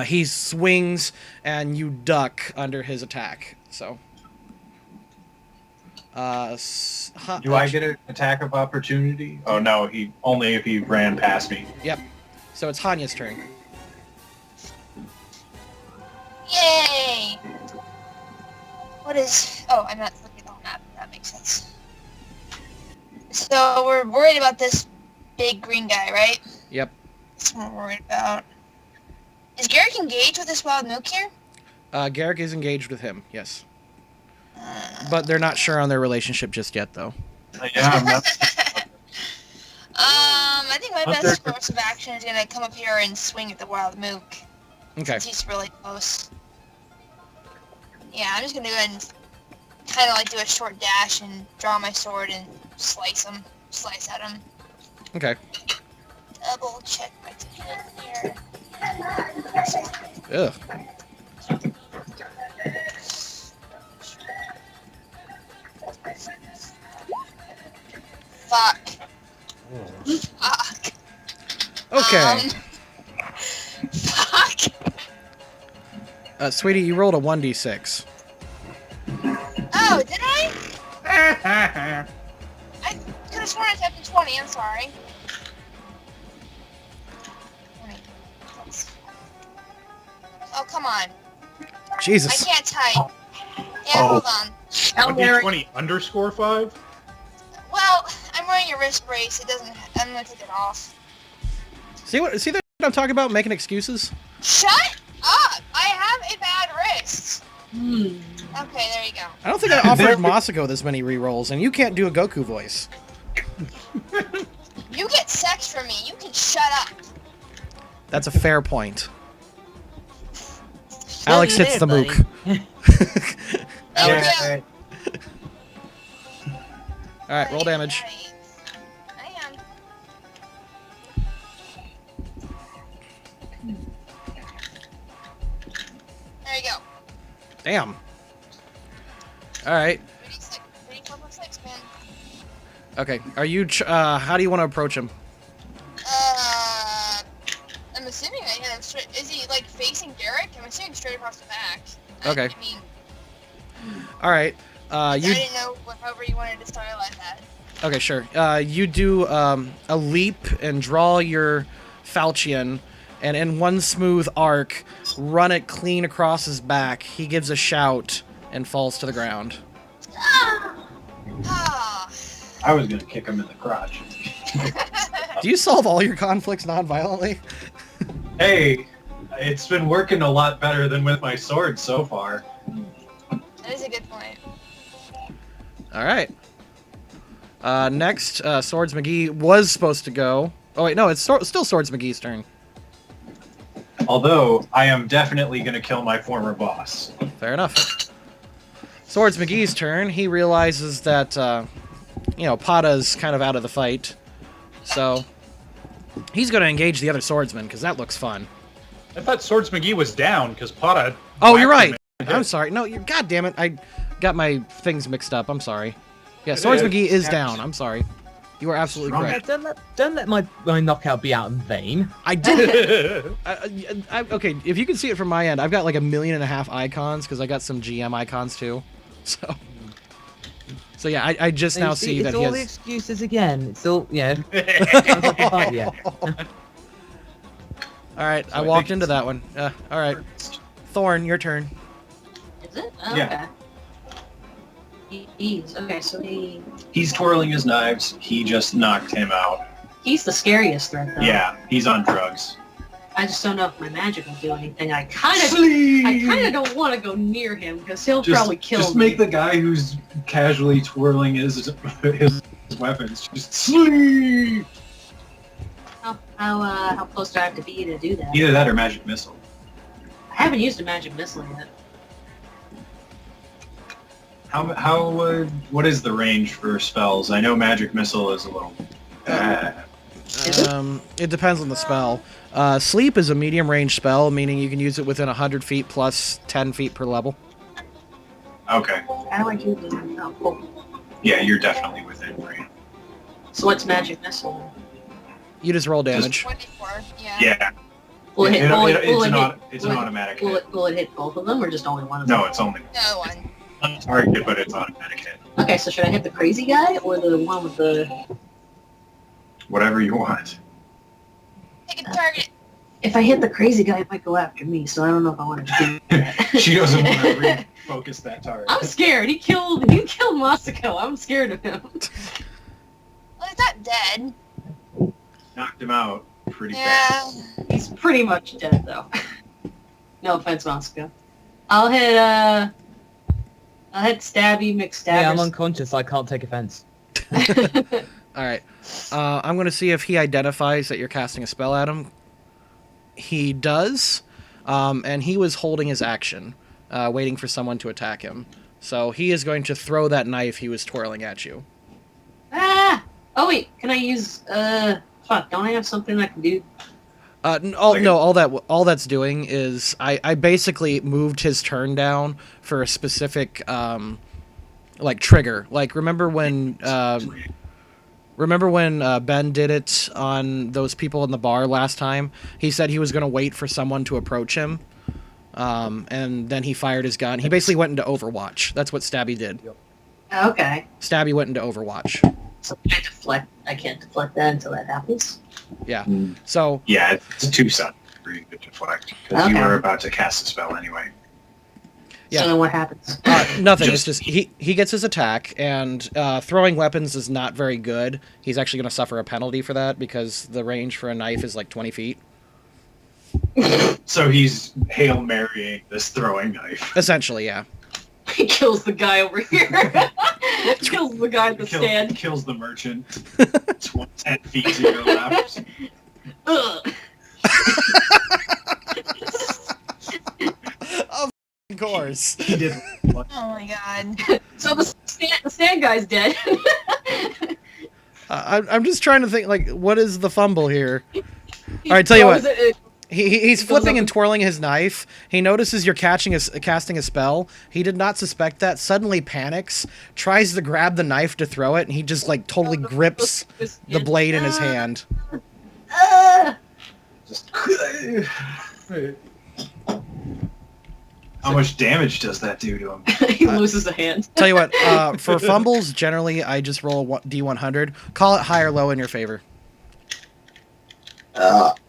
he swings and you duck under his attack, so.
Do I get an attack of opportunity? Oh, no, only if he ran past me.
Yep. So it's Hanya's turn.
Yay! What is... Oh, I'm not looking at the whole map. That makes sense. So we're worried about this big green guy, right?
Yep.
That's what we're worried about. Is Garrick engaged with this wild mook here?
Garrick is engaged with him, yes. But they're not sure on their relationship just yet, though.
Yeah, I'm not...
I think my
Up
best
there.
course of action is gonna come up here and swing at the wild mook.
Okay.
Since he's really close. Yeah, I'm just gonna go ahead and kind of like do a short dash and draw my sword and slice at him.
Okay.
Double check my hand here.
Ugh.
Fuck. Fuck.
Okay.
Fuck.
Sweetie, you rolled a 1d6.
Oh, did I? I could have sworn I typed a 20. I'm sorry. 20. Oh, come on. I
Jesus.
can't type. Yeah, hold on.
Oh, Mary.
20 underscore 5?
Well, I'm wearing a wrist brace. It doesn't. I'm gonna take it off.
See that I'm talking about? Making excuses?
Shut up! I have a bad wrist.
Hmm.
Okay, there you go.
I don't think I offered Masako this many rerolls, and you can't do a Goku voice.
You get sex from me. You can shut up.
That's a fair point. Alex hits the mook.
Thank
Yeah.
you.
Alright, roll damage.
I am. There you go.
Damn. Alright.
34.6, man.
Okay. Are you... how do you want to approach him?
I'm assuming I hit him straight. Is he, like, facing Derek? I'm assuming straight across the back.
Okay.
I mean,
Alright.
I
You...
didn't know however you wanted to stylize that.
Okay, sure. You do a leap and draw your falchion, and in one smooth arc, run it clean across his back. He gives a shout and falls to the ground.
Ah.
I was gonna kick him in the crotch.
Do you solve all your conflicts non-violently?
Hey, it's been working a lot better than with my sword so far.
That is a good point.
Alright. Next, Swords McGee was supposed to go. Oh wait, no, it's still Swords McGee's turn.
Although, I am definitely gonna kill my former boss.
Fair enough. Swords McGee's turn. He realizes that, Pata's kind of out of the fight. So, he's going to engage the other swordsman, because that looks fun.
I thought Swords McGee was down because Pata.
Oh, you're right.
whacked him.
I'm sorry. No, God damn it. I got my things mixed up. I'm sorry. Yeah, Swords McGee is down. I'm sorry. You are absolutely
Strong.
correct.
Don't let my knockout be out in vain.
I did. Okay, if you can see it from my end, I've got like 1.5 million icons, because I got some GM icons too. So yeah, I just now see that
it's
he
all the
has...
excuses again. It's all yeah.
Alright, I
So I
walked
think
into
it's-
that one. Alright. Thorn, your turn.
Is it? Oh,
Yeah.
okay. He's okay. So
He's twirling his knives. He just knocked him out.
he's the scariest threat, though.
Yeah, he's on drugs.
I just don't know if my magic will do anything. I kind of don't want to go near him because he'll probably kill
Just
me.
make the guy who's casually twirling his weapons just sleep.
How close do I have to be to do that?
Either that or magic missile.
I haven't used a magic missile yet.
What is the range for spells? I know magic missile is a little.
It depends on the spell. Sleep is a medium range spell, meaning you can use it within 100 feet plus 10 feet per level.
Okay.
How do I do that? Oh, cool.
Yeah, you're definitely within range.
So what's magic missile?
You just roll damage.
24. Yeah.
Yeah.
Will it hit?
It's an automatic hit.
Will it hit both of them or just only one of them?
No, it's only
No one.
target, but it's automatic hit.
Okay, so should I hit the crazy guy or the one with the?
Whatever you want.
Pick a target.
If I hit the crazy guy, it might go after me. So I don't know if I want to do that.
She doesn't want to refocus that target.
I'm scared. He killed Masako. I'm scared of him.
Well, he's not dead.
Knocked him out pretty
Yeah.
fast.
He's pretty much dead though. No offense, Masako. I'll hit Stabby McStabbers.
Yeah, I'm unconscious. I can't take offense.
Alright. I'm going to see if he identifies that you're casting a spell at him. He does. And he was holding his action, waiting for someone to attack him. So he is going to throw that knife he was twirling at you.
Ah! Oh wait, can I use fuck, don't I have something I can do?
All that's doing is I basically moved his turn down for a specific trigger. Like remember when Ben did it on those people in the bar last time? He said he was going to wait for someone to approach him. And then he fired his gun. He basically went into Overwatch. That's what Stabby did.
Okay.
Stabby went into Overwatch.
So I can't deflect that until that happens.
Yeah. So
Yeah, it's 2 suns for you to deflect because you
Okay.
were about to cast a spell anyway.
Yeah.
So then what happens?
nothing. It's just he gets his attack, and throwing weapons is not very good. He's actually going to suffer a penalty for that because the range for a knife is like 20 feet.
So he's Hail Marying this throwing knife.
Essentially, yeah.
He kills the guy over here. Kills the guy at the stand.
Kills the merchant. It's 10 feet to your left.
Ugh.
Of course.
He did.
Oh my god.
So the stand guy's dead.
I'm just trying to think, like, what is the fumble here? All right, tell you what. He's flipping and twirling his knife. He notices you're casting a spell. He did not suspect that. Suddenly panics, tries to grab the knife to throw it, and he just like totally grips the blade in his hand.
Just. How much damage does that do to him?
He loses a hand.
Tell you what, for fumbles, generally I just roll D100. Call it high or low in your favor.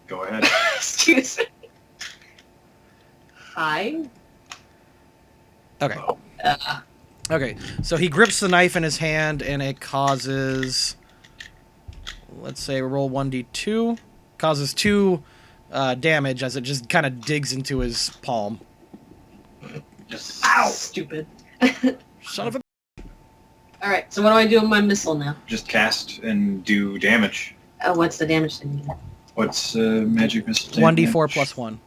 Go ahead.
Excuse me. Hi.
Okay. Okay, so he grips the knife in his hand, and it causes, let's say, roll 1d2, causes 2 damage as it just kind of digs into his palm.
Just
Ow! Stupid.
Son of a...
Alright, so what do I do with my missile now?
Just cast and do damage.
What's the damage thing?
What's magic missile?
1d4 plus 1.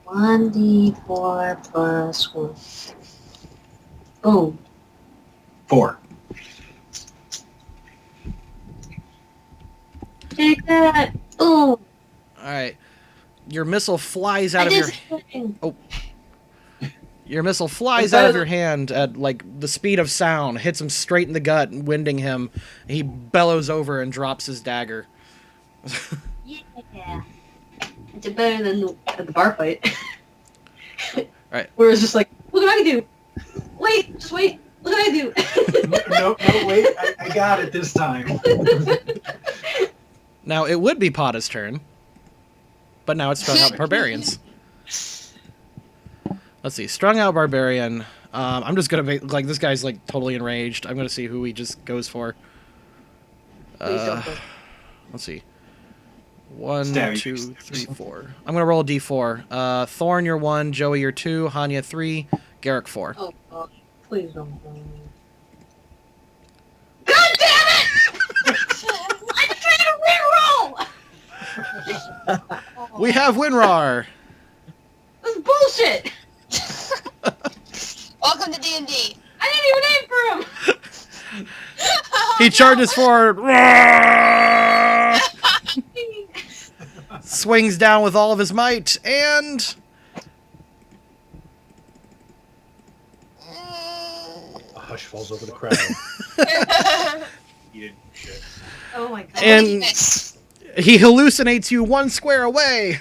1d4 plus 1. Boom.
4.
Take that. Boom.
Alright. Your missile flies out of your... Your missile flies out of your hand at, like, the speed of sound, hits him straight in the gut, winding him. He bellows over and drops his dagger.
Yeah. It's better than the bar fight.
Right.
Where it's just like, look what I can do. Wait, just wait. Look what I do.
No, wait. I got it this time.
Now, it would be Pata's turn, but now it's Strung Out Barbarians. Let's see. Strung Out Barbarian. I'm just going to make... Like, this guy's, like, totally enraged. I'm going to see who he just goes for.
Please don't go.
Let's see. 1,
Stabby
2,
fix.
3, 4. I'm going to roll a d4. Thorn, you're 1. Joey, you're 2. Hanya, 3. Garrick, 4.
Oh, God. Please don't go. God damn it! I'm trying to reroll!
We have Winrar!
This is bullshit!
Welcome to D&D.
I didn't even aim for him!
He charges forward. Swings down with all of his might, and...
A hush falls over the crowd.
You didn't shit.
Oh my God.
And
Yes.
he hallucinates you 1 square away.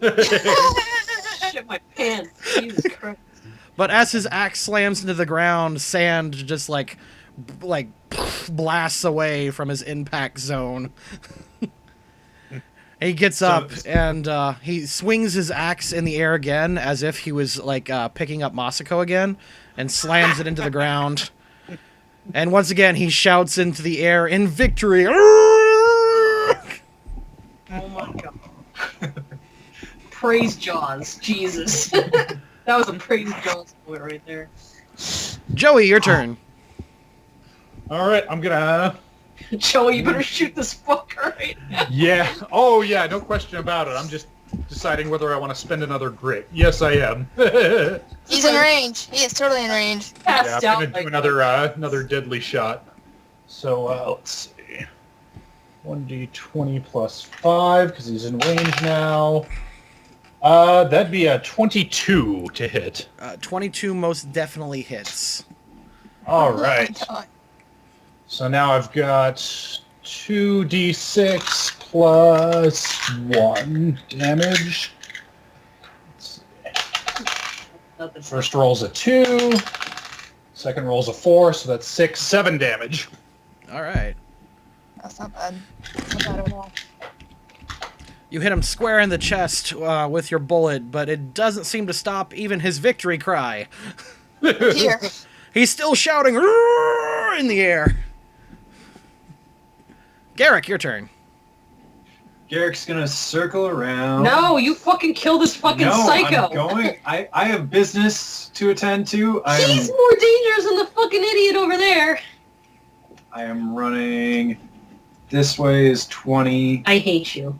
Shit my pants. Jesus Christ.
But as his axe slams into the ground, sand just like blasts away from his impact zone. He gets up and he swings his axe in the air again as if he was like picking up Masako again and slams it into the ground. And once again, he shouts into the air in victory.
Oh my God. Praise Jaws. Jesus. That was a praise Jaws moment right there.
Joey, your turn.
All right, I'm gonna.
Joey, you better shoot this fucker right now.
Yeah. Oh yeah. No question about it. I'm just deciding whether I want to spend another grit. Yes, I am.
He's in range. He is totally in range.
Yeah,
Passed
I'm
out
gonna do
like
another deadly shot. So let's see. 1d20 plus 5 because he's in range now. That'd be a 22 to hit.
22 most definitely hits.
All right.
Oh my God.
So now I've got 2d6 plus 1 damage. Let's see.
Nothing.
First roll's a 2. Second roll's a 4, so that's 6, 7 damage.
All right.
That's not bad. Not bad at all.
You hit him square in the chest with your bullet, but it doesn't seem to stop even his victory cry.
Here.
He's still shouting "Roar!" in the air. Garrick, your turn.
Garrick's gonna circle around.
No, you fucking kill this fucking
No,
psycho.
I'm going. I have business to attend to.
He's more dangerous than the fucking idiot over there.
I am running. This way is 20.
I hate you.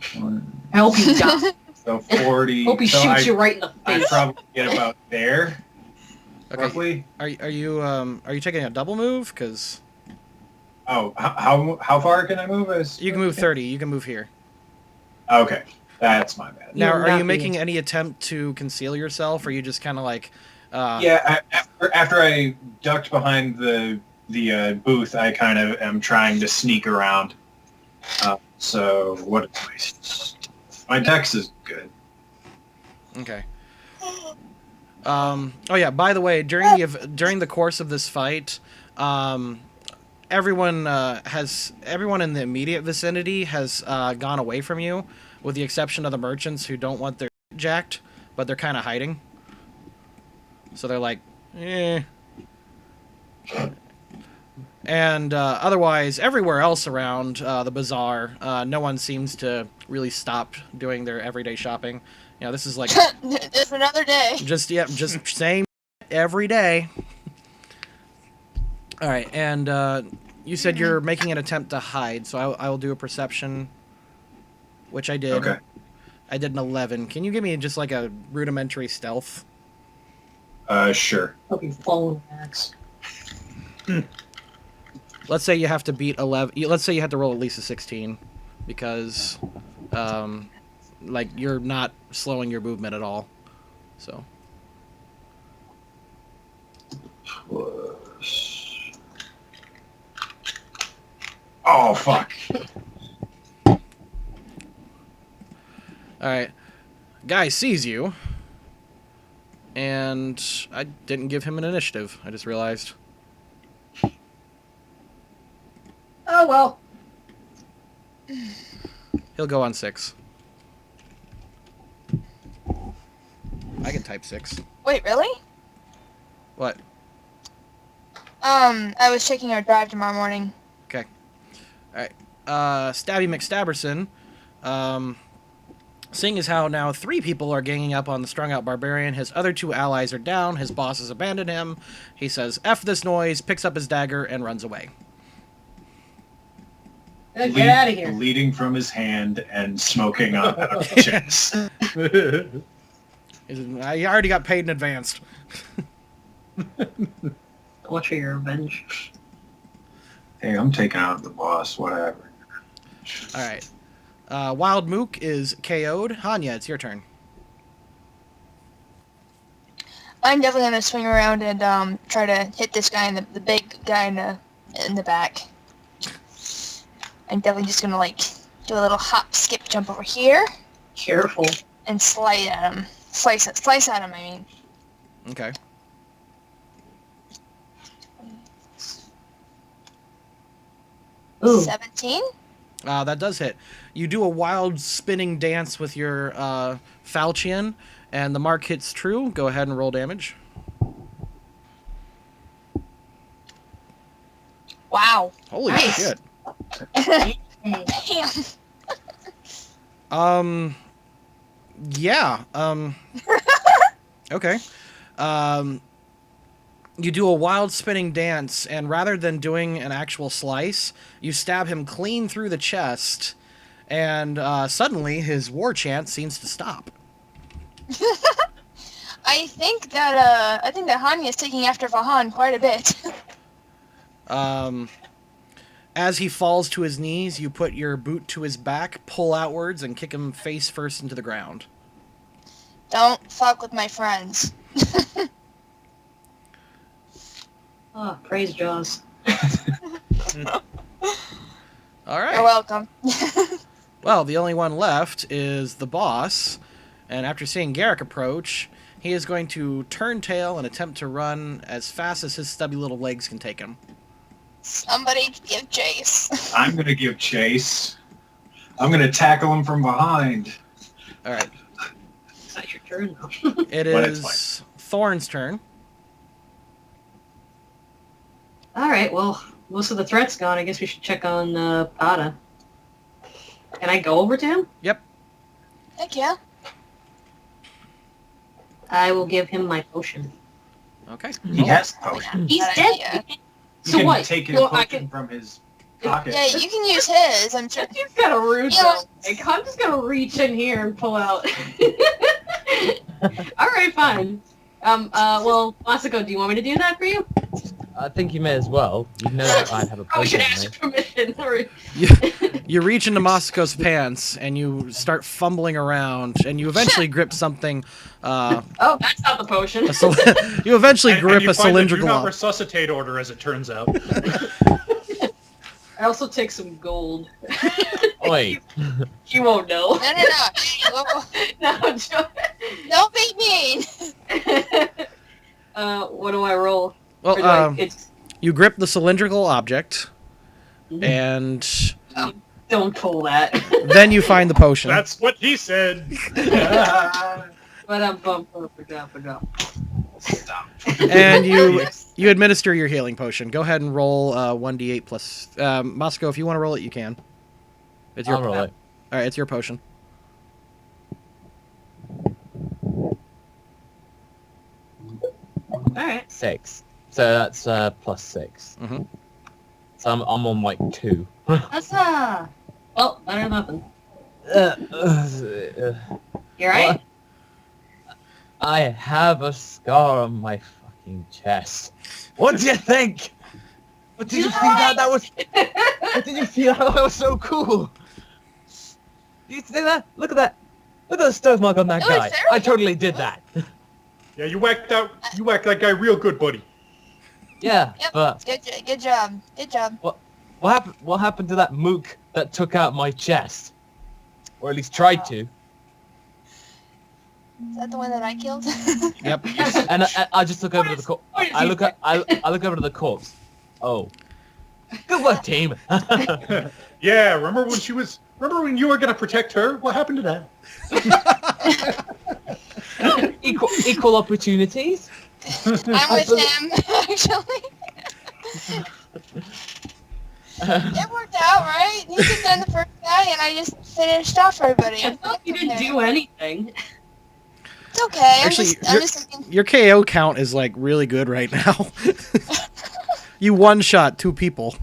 I hope you die.
So 40.
Hope he
so
shoots you right in the
I
face.
probably get about there.
Okay.
Roughly.
Are you taking a double move? Because
Oh, how far can I move?
you can move 30. You can move here.
Okay, that's my bad.
Now,
You're
are
not
you making
being-
any attempt to conceal yourself, or are you just kind of like?
Yeah, after I ducked behind the booth, I kind of am trying to sneak around. So what? My dex is good.
Okay. Oh yeah. By the way, during the course of this fight, everyone in the immediate vicinity has gone away from you, with the exception of the merchants who don't want their jacked, but they're kind of hiding. So they're like, eh. And otherwise, everywhere else around the bazaar, no one seems to really stop doing their everyday shopping. You know, this is like
Just another day.
just same every day. All right, and you said you're making an attempt to hide, so I will do a perception, which I did.
Okay.
I did an 11. Can you give me just like a rudimentary stealth?
Sure.
Hope you fall axe.
Let's say you have to beat 11. Let's say you have to roll at least a 16, because, like, you're not slowing your movement at all. So.
Plus. Oh fuck.
All right. Guy sees you, and I didn't give him an initiative. I just realized.
Oh well.
He'll go on 6. I can type 6.
Wait, really?
What?
I was checking our drive tomorrow morning.
Okay. Alright. Stabby McStabberson. Seeing as how now 3 people are ganging up on the strung out barbarian, his other 2 allies are down, his boss has abandoned him. He says, F this noise, picks up his dagger, and runs away.
Get out of here.
Bleeding from his hand and smoking out of his chest.
I already got paid in advance.
Watch for your revenge.
Hey, I'm taking out the boss. Whatever.
Alright. Wild Mook is KO'd. Hanya, it's your turn.
I'm definitely gonna swing around and try to hit this guy in the big guy in the back. I'm definitely just gonna like do a little hop, skip, jump over here
Careful.
and slice at him. Slice at him. I mean.
Okay.
Ooh.
17.
That does hit. You do a wild spinning dance with your falchion, and the mark hits true. Go ahead and roll damage.
Wow.
Holy
Nice.
shit.
Damn.
Yeah. Okay. You do a wild spinning dance, and rather than doing an actual slice, you stab him clean through the chest, and suddenly his war chant seems to stop.
I think that Hanya is taking after Vahan quite a bit.
As he falls to his knees, you put your boot to his back, pull outwards, and kick him face first into the ground.
Don't fuck with my friends.
Oh, praise Jaws.
All right.
You're welcome.
Well, the only one left is the boss, and after seeing Garrick approach, he is going to turn tail and attempt to run as fast as his stubby little legs can take him.
Somebody give chase.
I'm gonna give chase. I'm gonna tackle him from behind.
All right.
It's not your turn, though.
It
But it's
is Thorn's turn.
All right, well, most of the threat's gone. I guess we should check on Pada. Can I go over to him?
Yep.
Heck yeah.
I will give him my potion.
Okay.
He has the potion.
He's
Bad
dead.
idea.
You
So
can
what?
take his
Well, I
potion
can-
from his pocket.
Yeah, you can use his. I'm sure.
He's got a rude
Yeah.
though. Like, I'm just gonna reach in here and pull out. All right, fine. Well, Masako, do you want me to do that for you?
I think you may as well. You know that I'd have a
Probably should
potion,
ask
mate.
permission. Sorry.
You reach into Masako's pants and you start fumbling around, and you eventually grip something.
Oh, that's not the potion.
You eventually
And
grip
you
a
find the
cylindrical
do not
object.
resuscitate order, as it turns out.
I also take some gold.
Wait.
You won't know.
No.
No, I'm joking.
Don't be mean.
What do I roll? Or do
Well,
it's
you grip the cylindrical object,
Mhm.
and
don't pull that.
then you find the potion.
That's what he said.
But I'm bummed for
Stop.
And you administer your healing potion. Go ahead and roll 1d8 plus. Masako, if you want to roll it, you can. It's your
I'll roll it.
All right, it's your potion.
All right.
6. So that's plus 6.
Mhm.
So I'm on like 2.
Huzzah! Well, better than nothing. You right?
I have a scar on my fucking chest. What do you think? What did you feel that was? What did you feel that was so cool? Did you see that? Look at that! Look at the stove mark on that
It was
guy.
very
I totally did that.
Yeah, you whacked that guy real good, buddy.
Yeah,
Yep.
but
Good job. Good job.
what happened to that mook that took out my chest? Or at least tried to.
Is that the one that I killed?
Yep.
And I just look over to the corpse.
what is
I
he-
look over to the corpse. Oh. Good work, team.
Yeah, remember when you were gonna protect her? What happened to that?
Equal opportunities.
I'm with him, actually. It worked out, right? He took down the first guy, and I just finished off everybody.
I thought you didn't do anything.
It's okay.
Actually,
I'm just thinking.
Your KO count is like really good right now. You one-shot 2 people.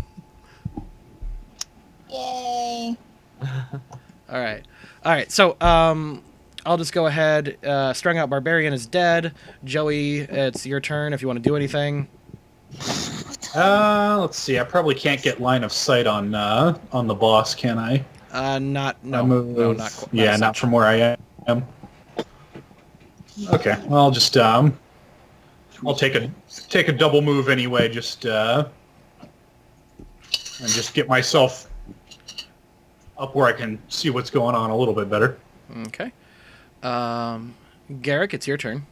Yay.
All right. So, I'll just go ahead. Strung Out Barbarian is dead. Joey, it's your turn if you want to do anything.
Let's see. I probably can't get line of sight on the boss, can I?
Not quite.
Yeah, not from where I am. Okay, well, I'll just I'll take a double move anyway, just and just get myself up where I can see what's going on a little bit better.
Okay. Garrick, it's your turn.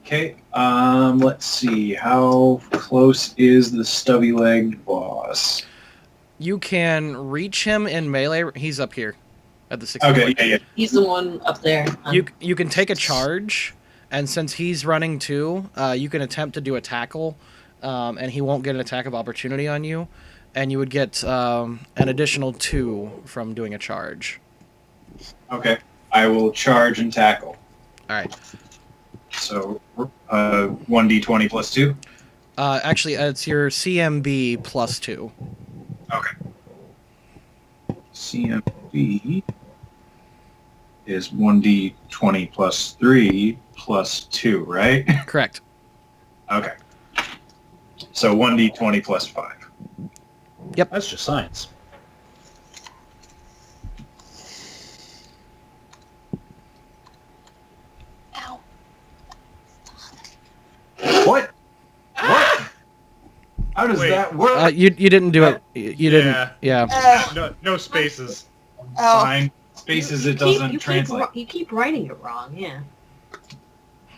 Okay, let's see. How close is the stubby-legged boss?
You can reach him in melee. He's up here at the 60.
Okay, yeah.
He's the one up there.
You can take a charge, and since he's running too, you can attempt to do a tackle, and he won't get an attack of opportunity on you, and you would get an additional 2 from doing a charge.
Okay, I will charge and tackle.
All right.
So, 1d20 plus 2?
Actually, it's your CMB plus 2.
Okay. CMB is 1d20 plus 3 plus 2, right?
Correct.
Okay. So 1d20 plus 5.
That's just science.
Ow.
What? What? How does
Wait.
that work?
You didn't do it. You didn't. Yeah.
No spaces.
Oh.
Fine. Spaces it doesn't translate.
You keep writing it wrong, yeah.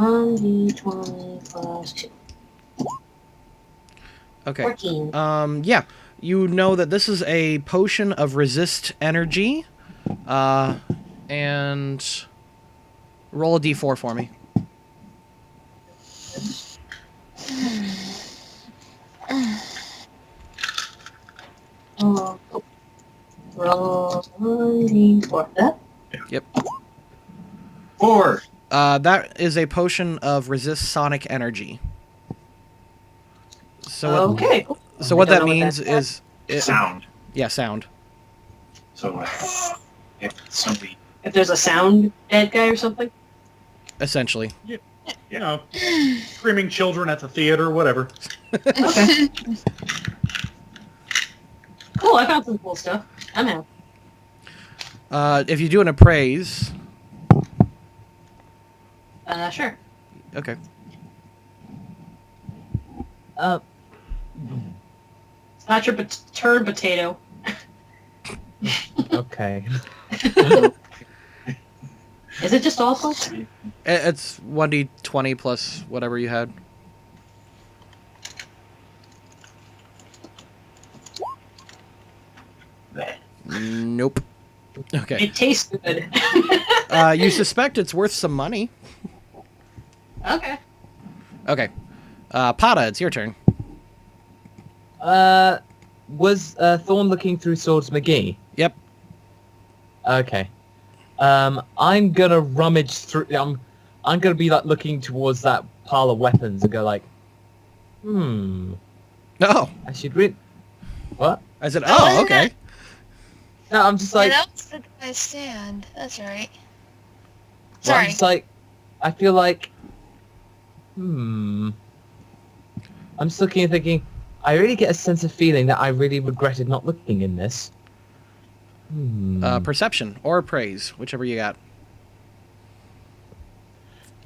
1d20 plus 2.
Okay.
14.
Yeah. You know that this is a potion of resist energy. And roll a d4 for me.
Oh, roll 1d4. That?
Yep.
4.
That is a potion of resist sonic energy. So what,
Okay. Cool.
so
I
what
don't
that
know what
means
that's
is
Sound.
Yeah, sound.
So like, if somebody,
If there's a sound dead guy or something.
Essentially.
You know, screaming children at the theater, whatever.
Okay. Cool, I found some cool stuff. I'm happy.
If you do an appraise,
Sure.
okay.
It's not your turn, potato.
Okay.
Is it just all plus?
It's 1d20 plus whatever you had. Nope. Okay.
It tastes good.
You suspect it's worth some money.
Okay.
Okay. Pata, it's your turn.
Was Thorn looking through Swords McGee?
Yep.
Okay. I'm gonna rummage through. I'm gonna be like looking towards that pile of weapons and go like,
Oh.
I should read. What?
I said,
Oh,
oh,
isn't
okay.
No, I'm just like.
yeah, that was the guy's stand. That's right.
Well, I'm
Sorry.
just like, I feel like, I'm just looking and thinking, I really get a sense of feeling that I really regretted not looking in this.
Perception or praise, whichever you got.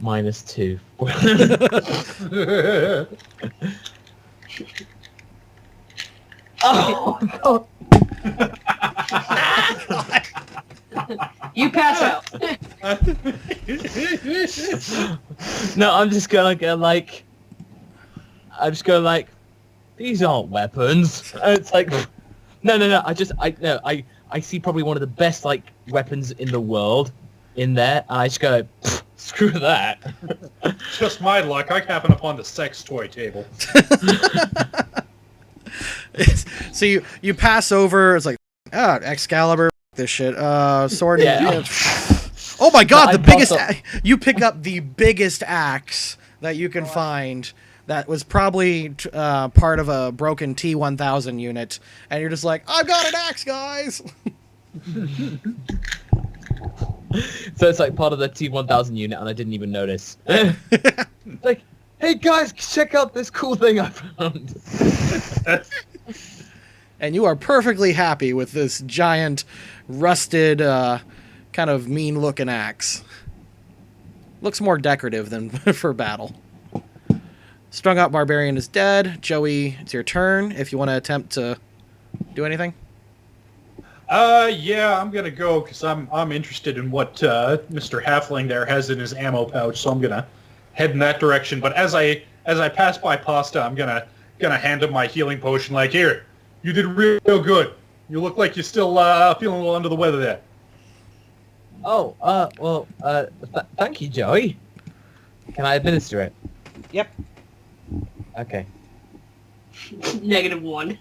-2. Oh, God.
You pass out.
No, I'm just gonna go like, these aren't weapons. And it's like, no. I see probably one of the best like weapons in the world in there. And I just go, screw that.
Just my luck. I happen upon the sex toy table.
So you pass over. It's like, Excalibur, this shit. Sword.
Yeah.
Oh my God, the
I
biggest.
pass up.
You pick up the biggest axe that you can find. That was probably part of a broken T-1000 unit, and you're just like, I've got an axe, guys.
So it's like part of the T-1000 unit, and I didn't even notice. Like, hey guys, check out this cool thing I found.
And you are perfectly happy with this giant, rusted, kind of mean-looking axe. Looks more decorative than for battle. Strung Out Barbarian is dead. Joey, it's your turn if you want to attempt to do anything.
Yeah, I'm gonna go because I'm interested in what Mr. Halfling there has in his ammo pouch, so I'm gonna head in that direction. But as I pass by Pasta, I'm gonna hand him my healing potion. Like, here, you did real good. You look like you're still feeling a little under the weather there.
Oh, well, thank you, Joey. Can I administer it?
Yep.
Okay.
-1.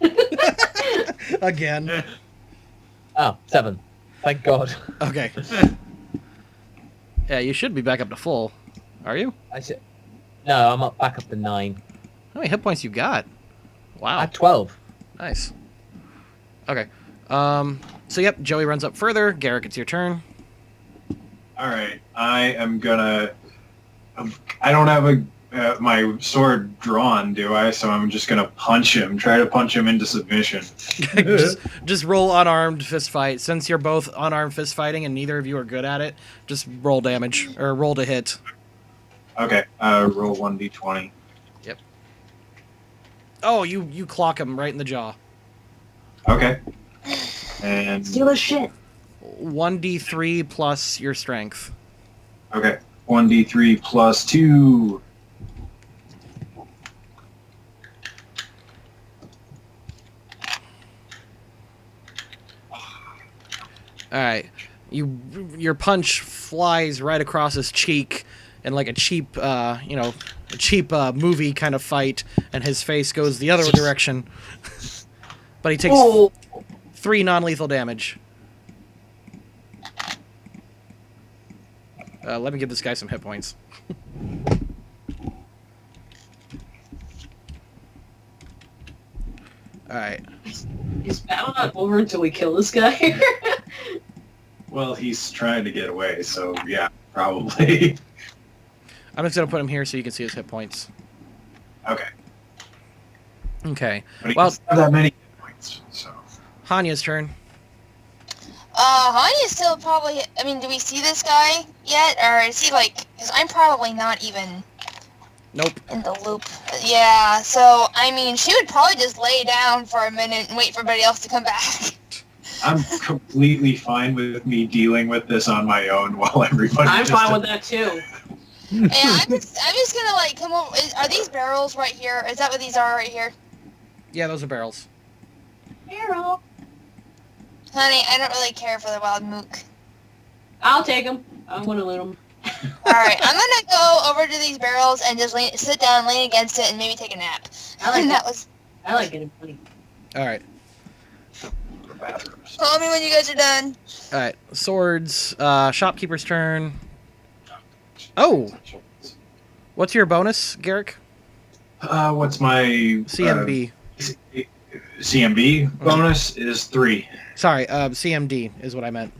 Again.
Oh, 7. Thank God.
Okay. Yeah, you should be back up to full. Are you?
I should. No, I'm back up to 9.
How many hit points you got? Wow.
At 12.
Nice. Okay. So yep, Joey runs up further. Garrick, it's your turn.
all right, I am gonna. I don't have my sword drawn, do I? So I'm just gonna punch him. Try to punch him into submission.
just roll unarmed fist fight. Since you're both unarmed fist fighting and neither of you are good at it, just roll damage or roll to hit.
Okay, roll 1d20.
Yep. Oh, you clock him right in the jaw.
Okay. And
Steal his shit.
1d3 plus your strength.
okay, 1d3 plus 2.
All right, your punch flies right across his cheek, in like a cheap, movie kind of fight, and his face goes the other direction. But he takes 3 non-lethal damage. Let me give this guy some hit points. All right.
Is battle not over until we kill this guy?
Well, he's trying to get away, so yeah, probably.
I'm just gonna put him here so you can see his hit points.
Okay.
Okay.
But he
Well,
doesn't have that many hit points, so.
Hanya's turn.
Hanya's still probably, I mean, do we see this guy yet? Or is he like, because I'm probably not even
Nope.
in the loop. Yeah, so, I mean, she would probably just lay down for a minute and wait for everybody else to come back.
I'm completely fine with me dealing with this on my own while everybody.
I'm fine with that too.
And I'm just gonna, like, come over. Are these barrels right here? Is that what these are right here?
Yeah, those are barrels.
Arrow.
Honey, I don't really care for the wild mook.
I'll take him. I'm gonna loot him.
Alright, I'm gonna go over to these barrels and just sit down, lean against it, and maybe take a nap.
I like
And
that.
that was...
I like getting money.
All right.
Call me when you guys are done.
All right. Swords. Shopkeeper's turn. Oh, what's your bonus, Garrick?
What's my
CMB.
CMB bonus is 3.
Sorry, CMD is what I meant.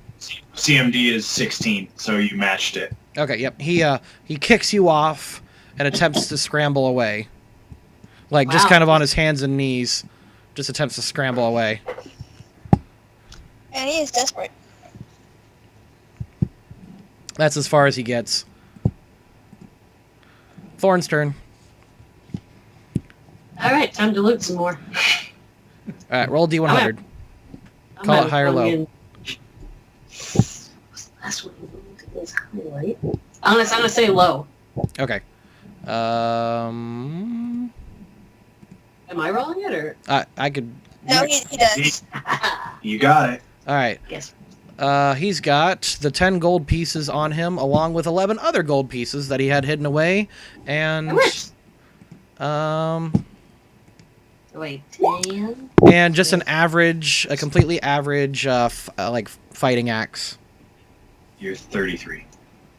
CMD is 16, so you matched it.
Okay, yep. He kicks you off and attempts to scramble away. Like, just
Wow.
kind of on his hands and knees. Just attempts to scramble away.
And he is desperate.
That's as far as he gets. Thorn's turn.
Alright, time to loot some more.
Alright, roll D100.
I'm
Call it
having
high or
fun
low.
getting- What's the last one? It's highlight. I'm gonna say low.
Okay.
Am I rolling it or?
I could...
No, he does.
You got it.
Alright.
Yes.
He's got the 10 gold pieces on him, along with 11 other gold pieces that he had hidden away, and
Wait, 10?
and just a completely average, like fighting axe.
You're 33.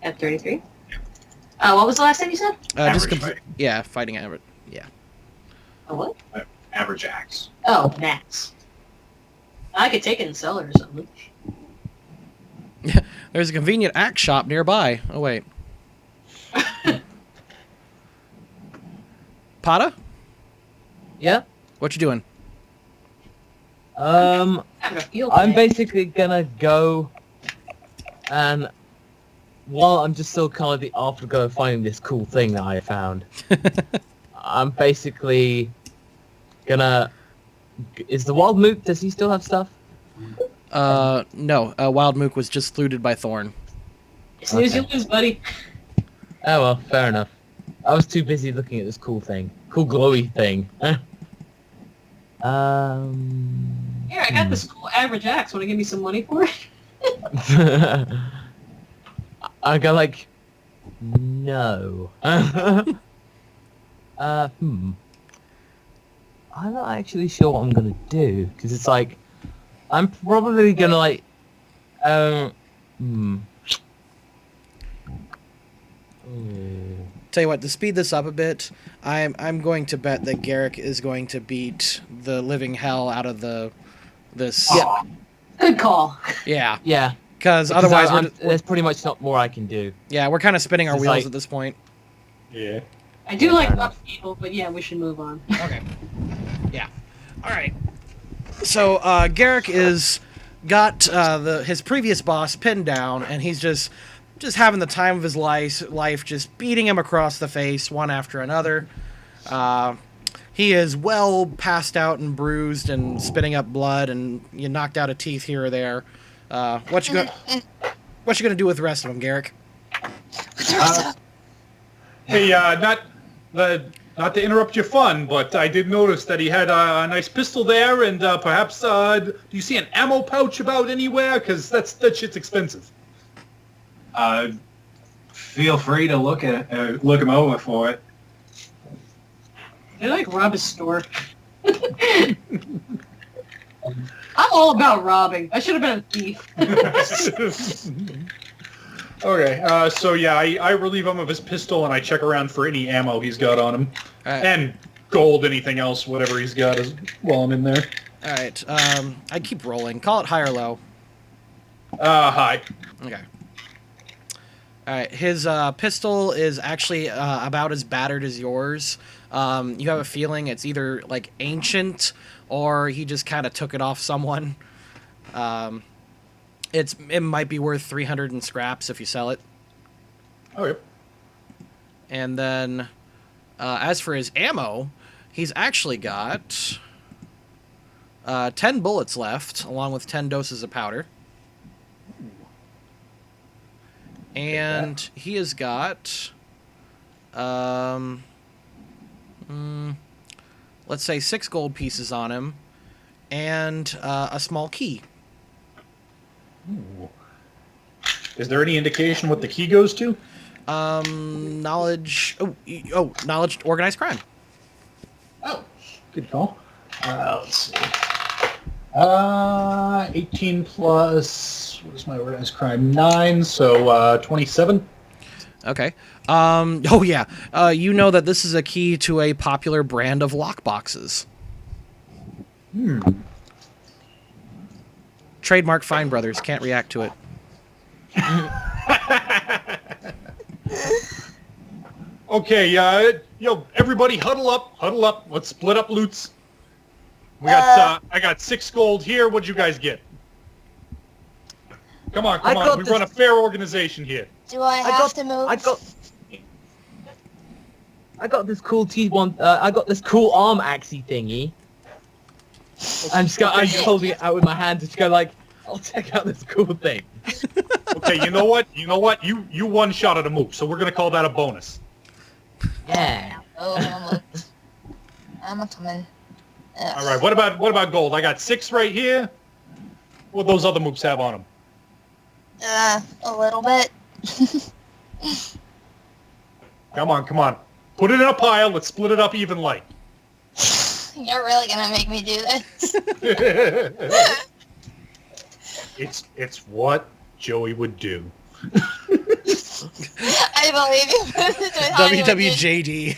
At 33? What was the last thing you said?
Average
Just
fighting.
yeah, fighting average. Yeah.
A what?
Average axe.
Oh, max. I could take it and sell it or something.
There's a convenient axe shop nearby. Oh wait. Pata,
Yeah.
what you doing?
Having a field
I'm
day.
basically gonna go, and while I'm just still kind of the afterglow of finding this cool thing that I found, I'm basically gonna. Is the wild mook? Does he still have stuff?
No. Wild Mook was just looted by Thorn.
Snooze,
Okay.
you lose, buddy.
Oh well, fair enough. I was too busy looking at this cool thing, cool glowy thing.
Here, I got this cool average axe. Want to give me some money for it?
I go like, no. I'm not actually sure what I'm gonna do because it's like, I'm probably gonna like,
Tell you what, to speed this up a bit, I'm going to bet that Garrick is going to beat the living hell out of this.
Yeah.
Good call.
Yeah.
Yeah.
Because
Because
otherwise,
there's pretty much not more I can do.
we're kind of spinning our
It's
wheels
like-
at this point.
Yeah.
I do
Yeah,
like
fair
rough
enough.
people, but yeah, we should move on.
Okay. Yeah. All right. So Garrick is got his previous boss pinned down, and he's just having the time of his life, just beating him across the face one after another. He is well passed out and bruised and spitting up blood, and you knocked out a teeth here or there. What you gonna do with the rest of them, Garrick?
Hey, not to interrupt your fun, but I did notice that he had a nice pistol there, and perhaps do you see an ammo pouch about anywhere? Because that shit's expensive.
Feel free to look him over for it.
Did I rob his store? I'm all about robbing. I should have been a thief.
Okay, so yeah, I relieve him of his pistol, and I check around for any ammo he's got on him.
Alright.
And gold, anything else, whatever he's got while I'm in there.
Alright, I keep rolling. Call it high or low.
Hi.
Okay. Alright, his pistol is actually about as battered as yours. You have a feeling it's either, like, ancient, or he just kind of took it off someone. It might be worth 300 in scraps if you sell it.
Okay.
And then, as for his ammo, he's actually got 10 bullets left, along with 10 doses of powder. And he has got, let's say 6 gold pieces on him, and a small key.
Ooh. Is there any indication what the key goes to?
Knowledge. Knowledge, organized crime.
Oh, good call. Let's see. 18 plus, what is my organized crime? 9, so 27.
Okay. You know that this is a key to a popular brand of lockboxes. Trademark Fine Brothers. Can't react to it.
Okay, everybody huddle up. Let's split up loots. We got, I got 6 gold here. What'd you guys get? Come on. We run a fair organization here.
Do I have to move?
I got this cool T1. I got this cool arm axey thingy. I'm just holding it out with my hands and just go like, I'll check out this cool thing.
Okay, you know what? You one shot at a move, so we're gonna call that a bonus.
Yeah.
Oh, I'm coming.
All right. What about gold? I got 6 right here. What those other moves have on them?
A little bit.
Come on. Put it in a pile. Let's split it up evenly.
You're really gonna make me do this?
It's what Joey would do.
I believe you.
WWJD.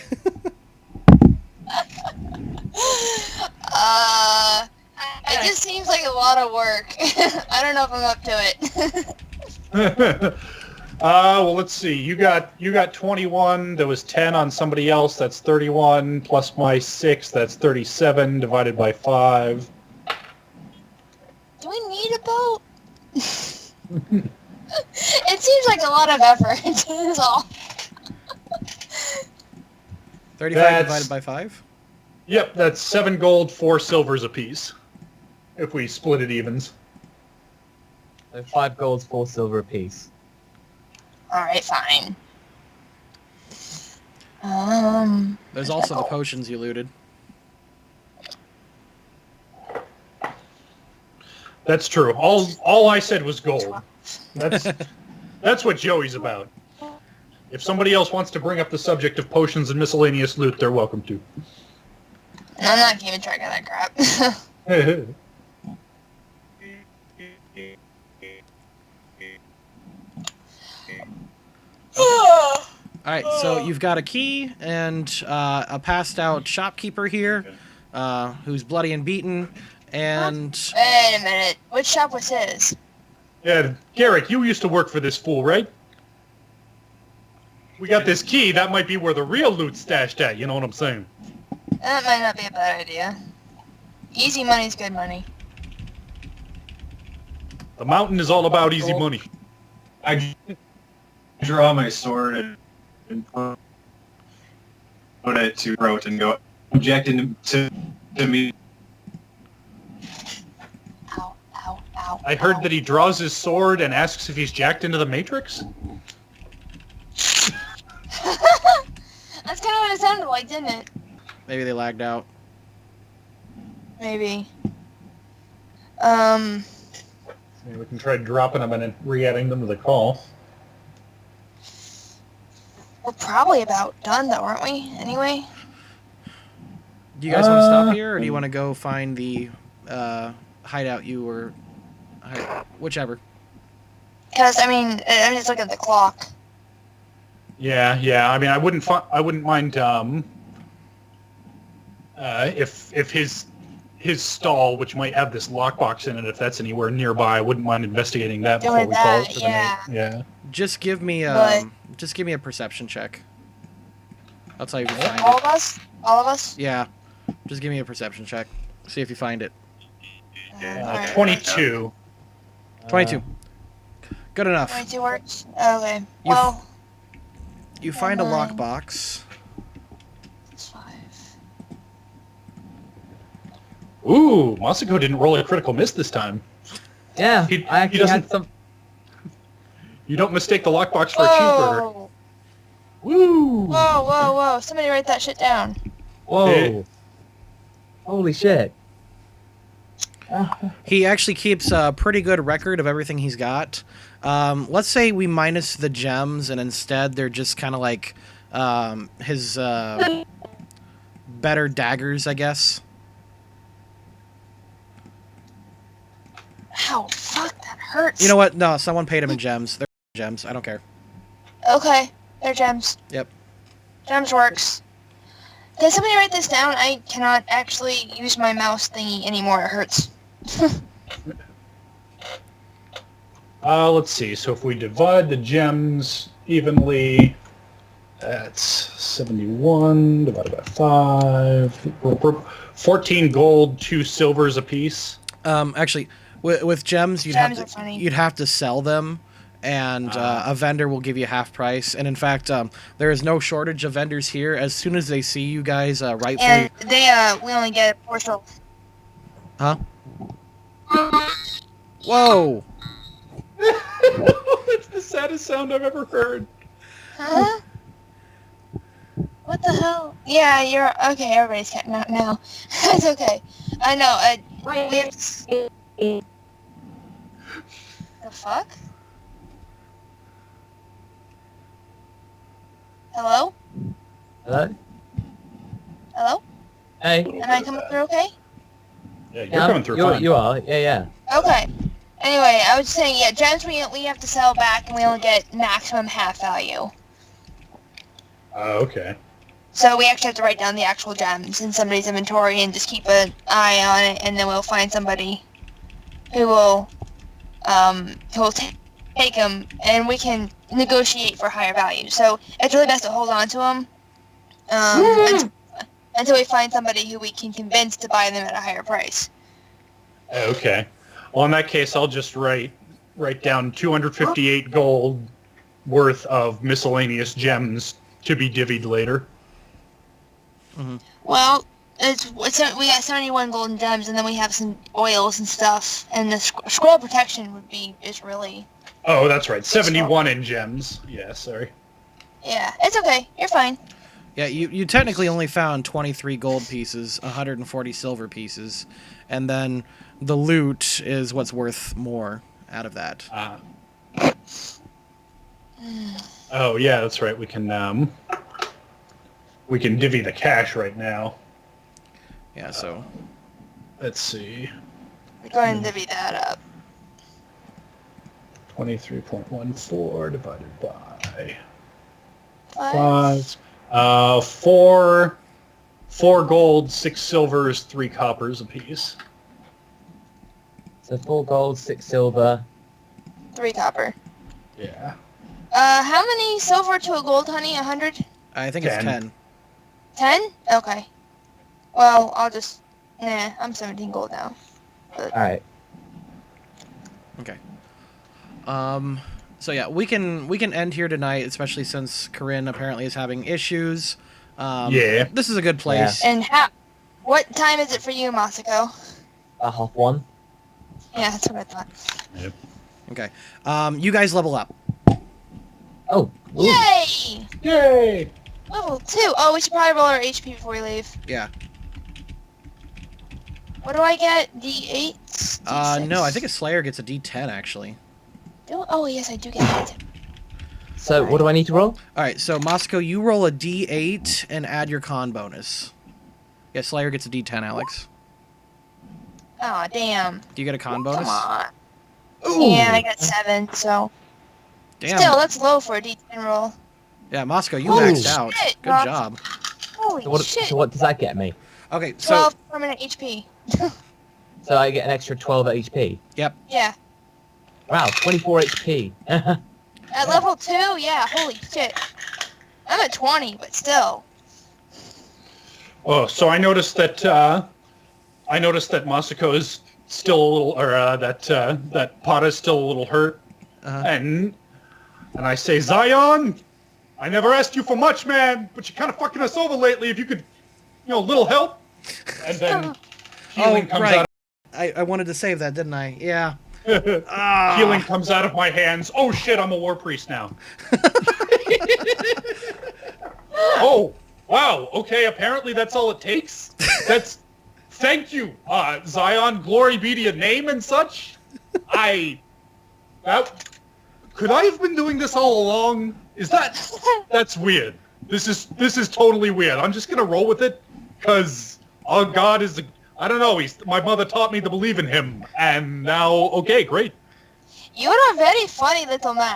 It just seems like a lot of work. I don't know if I'm up to it.
Well, let's see. You got 21. There was 10 on somebody else. That's 31 plus my 6. That's 37 divided by 5.
Do we need a boat? It seems like a lot of effort. That's all.
35 divided by 5?
Yep, that's 7 gold, 4 silvers apiece. If we split it evens.
5 golds, 4 silver apiece.
Alright, fine.
There's also the potions you looted.
That's true. All I said was gold. That's what Joey's about. If somebody else wants to bring up the subject of potions and miscellaneous loot, they're welcome to.
I'm not keeping track of that crap.
Alright, so you've got a key and a passed out shopkeeper here who's bloody and beaten, and...
Wait a minute. Which shop was his?
Yeah, Garrick, you used to work for this fool, right? We got this key. That might be where the real loot's stashed at, you know what I'm saying?
That might not be a bad idea. Easy money's good money.
The mountain is all about easy money.
I draw my sword and put it to throat and go, objecting to me.
Ow, ow, ow.
I heard that he draws his sword and asks if he's jacked into the Matrix.
I didn't.
Maybe they lagged out.
Maybe.
Maybe we can try dropping them and then re-adding them to the call.
We're probably about done, though, aren't we? Anyway.
Do you guys want to stop here, or do you want to go find the hideout whichever?
Because I mean, I'm just looking at the clock.
Yeah. I mean, I wouldn't mind if his stall, which might have this lockbox in it, if that's anywhere nearby, I wouldn't mind investigating that before
Doing
we call it
that,
for the night. Yeah.
Just give me
But-
a perception check. That's how you can find
All
it.
of us? All of us?
Yeah. Just give me a perception check. See if you find it.
Alright.
22.
22. Good enough.
22 works? Okay.
You
Well,
You find a
Nine.
lockbox.
it's 5.
Ooh, Masako didn't roll a critical miss this time.
Yeah,
He-
I
he
actually
doesn't-
had some.
You don't mistake the lockbox for a cheeseburger.
Whoa!
Woo!
Whoa! Somebody write that shit down.
Whoa!
Hey.
Holy shit!
He actually keeps a pretty good record of everything he's got. Let's say we minus the gems, and instead they're just kind of like his better daggers, I guess.
Ow, fuck, that hurts.
You know what? No, someone paid him in gems. They're gems. I don't care.
Okay, they're gems.
Yep.
Gems works. Can somebody write this down? I cannot actually use my mouse thingy anymore. It hurts.
Let's see. So if we divide the gems evenly, that's 71 divided by 5. 14 gold, 2 silvers apiece.
Actually, with gems,
Gems are funny.
you'd have to sell them, and a vendor will give you half price. And in fact, there is no shortage of vendors here. As soon as they see you guys, rightfully,
And they, we only get a portion.
huh? Whoa!
That's the saddest sound I've ever heard.
Huh? What the hell? Yeah, you're okay. Everybody's cutting out now. It's okay. I know. We have to... The fuck? Hello?
Hello?
Hello?
Hey.
Am I coming through okay?
Yeah, you're coming through fine.
You are. Yeah.
Okay. Anyway, I was saying, yeah, gems we have to sell back, and we only get maximum half value.
Okay.
So we actually have to write down the actual gems in somebody's inventory and just keep an eye on it, and then we'll find somebody who will take them, and we can negotiate for higher value. So it's really best to hold on to them until we find somebody who we can convince to buy them at a higher price.
Okay. Well, in that case, I'll just write down 258 gold worth of miscellaneous gems to be divvied later.
Well, we got 71 golden gems, and then we have some oils and stuff, and the scroll protection is really...
Oh, that's right. 71 in gems. Yeah, sorry.
Yeah, it's okay. You're fine.
Yeah, you technically only found 23 gold pieces, 140 silver pieces, and then the loot is what's worth more out of that.
Oh, yeah, that's right. We can divvy the cash right now.
Yeah, so
Let's see.
We're going to divvy that up.
23.14 divided by
5.
5. 4 gold, 6 silvers, 3 coppers apiece.
So 4 gold, 6 silver.
3 copper.
Yeah.
How many silver to a gold, honey? 100?
I think it's 10.
10? Okay. Well, I'll just... Nah, I'm 17 gold now.
Alright.
Okay. So yeah, we can end here tonight, especially since Corinne apparently is having issues.
Yeah.
This is a good place.
And what time is it for you, Masako?
1:30.
Yeah, that's what I thought.
Yep.
Okay. You guys level up.
Oh. Ooh.
Yay!
Yay!
Level 2. Oh, we should probably roll our HP before we leave.
Yeah.
What do I get? D8? D6?
No, I think a Slayer gets a D10 actually.
Oh, yes, I do get that.
So what do I need to roll?
All right, so Masako, you roll a D8 and add your con bonus. Yeah, Slayer gets a D10, Alex.
Aw, damn.
Do you get a con bonus?
Come on. Yeah, I got 7, so...
Damn.
Still, that's low for a D10 roll.
Yeah, Masako, you
Holy
maxed out.
shit,
Good
Mas-
job.
Holy shit.
So what does that get me?
Okay, so
12 permanent HP.
So I get an extra 12 HP.
Yeah.
Wow, 24 HP.
At level 2? Yeah, holy shit. I'm at 20, but still.
Oh, so I noticed that Masako is still a little, or that Pata is still a little hurt, and I say, Zion, I never asked you for much, man, but you're kind of fucking us over lately. If you could, little help, and then healing comes
right.
out.
I wanted to save that, didn't I? Yeah.
Healing comes out of my hands. Oh shit, I'm a war priest now. Oh, wow. Okay, apparently that's all it takes. Thank you, Zion. Glory be to your name and such. Could I have been doing this all along? That's weird. This is totally weird. I'm just gonna roll with it, cause our God is I don't know. My mother taught me to believe in him, and now, okay, great.
You're a very funny little man.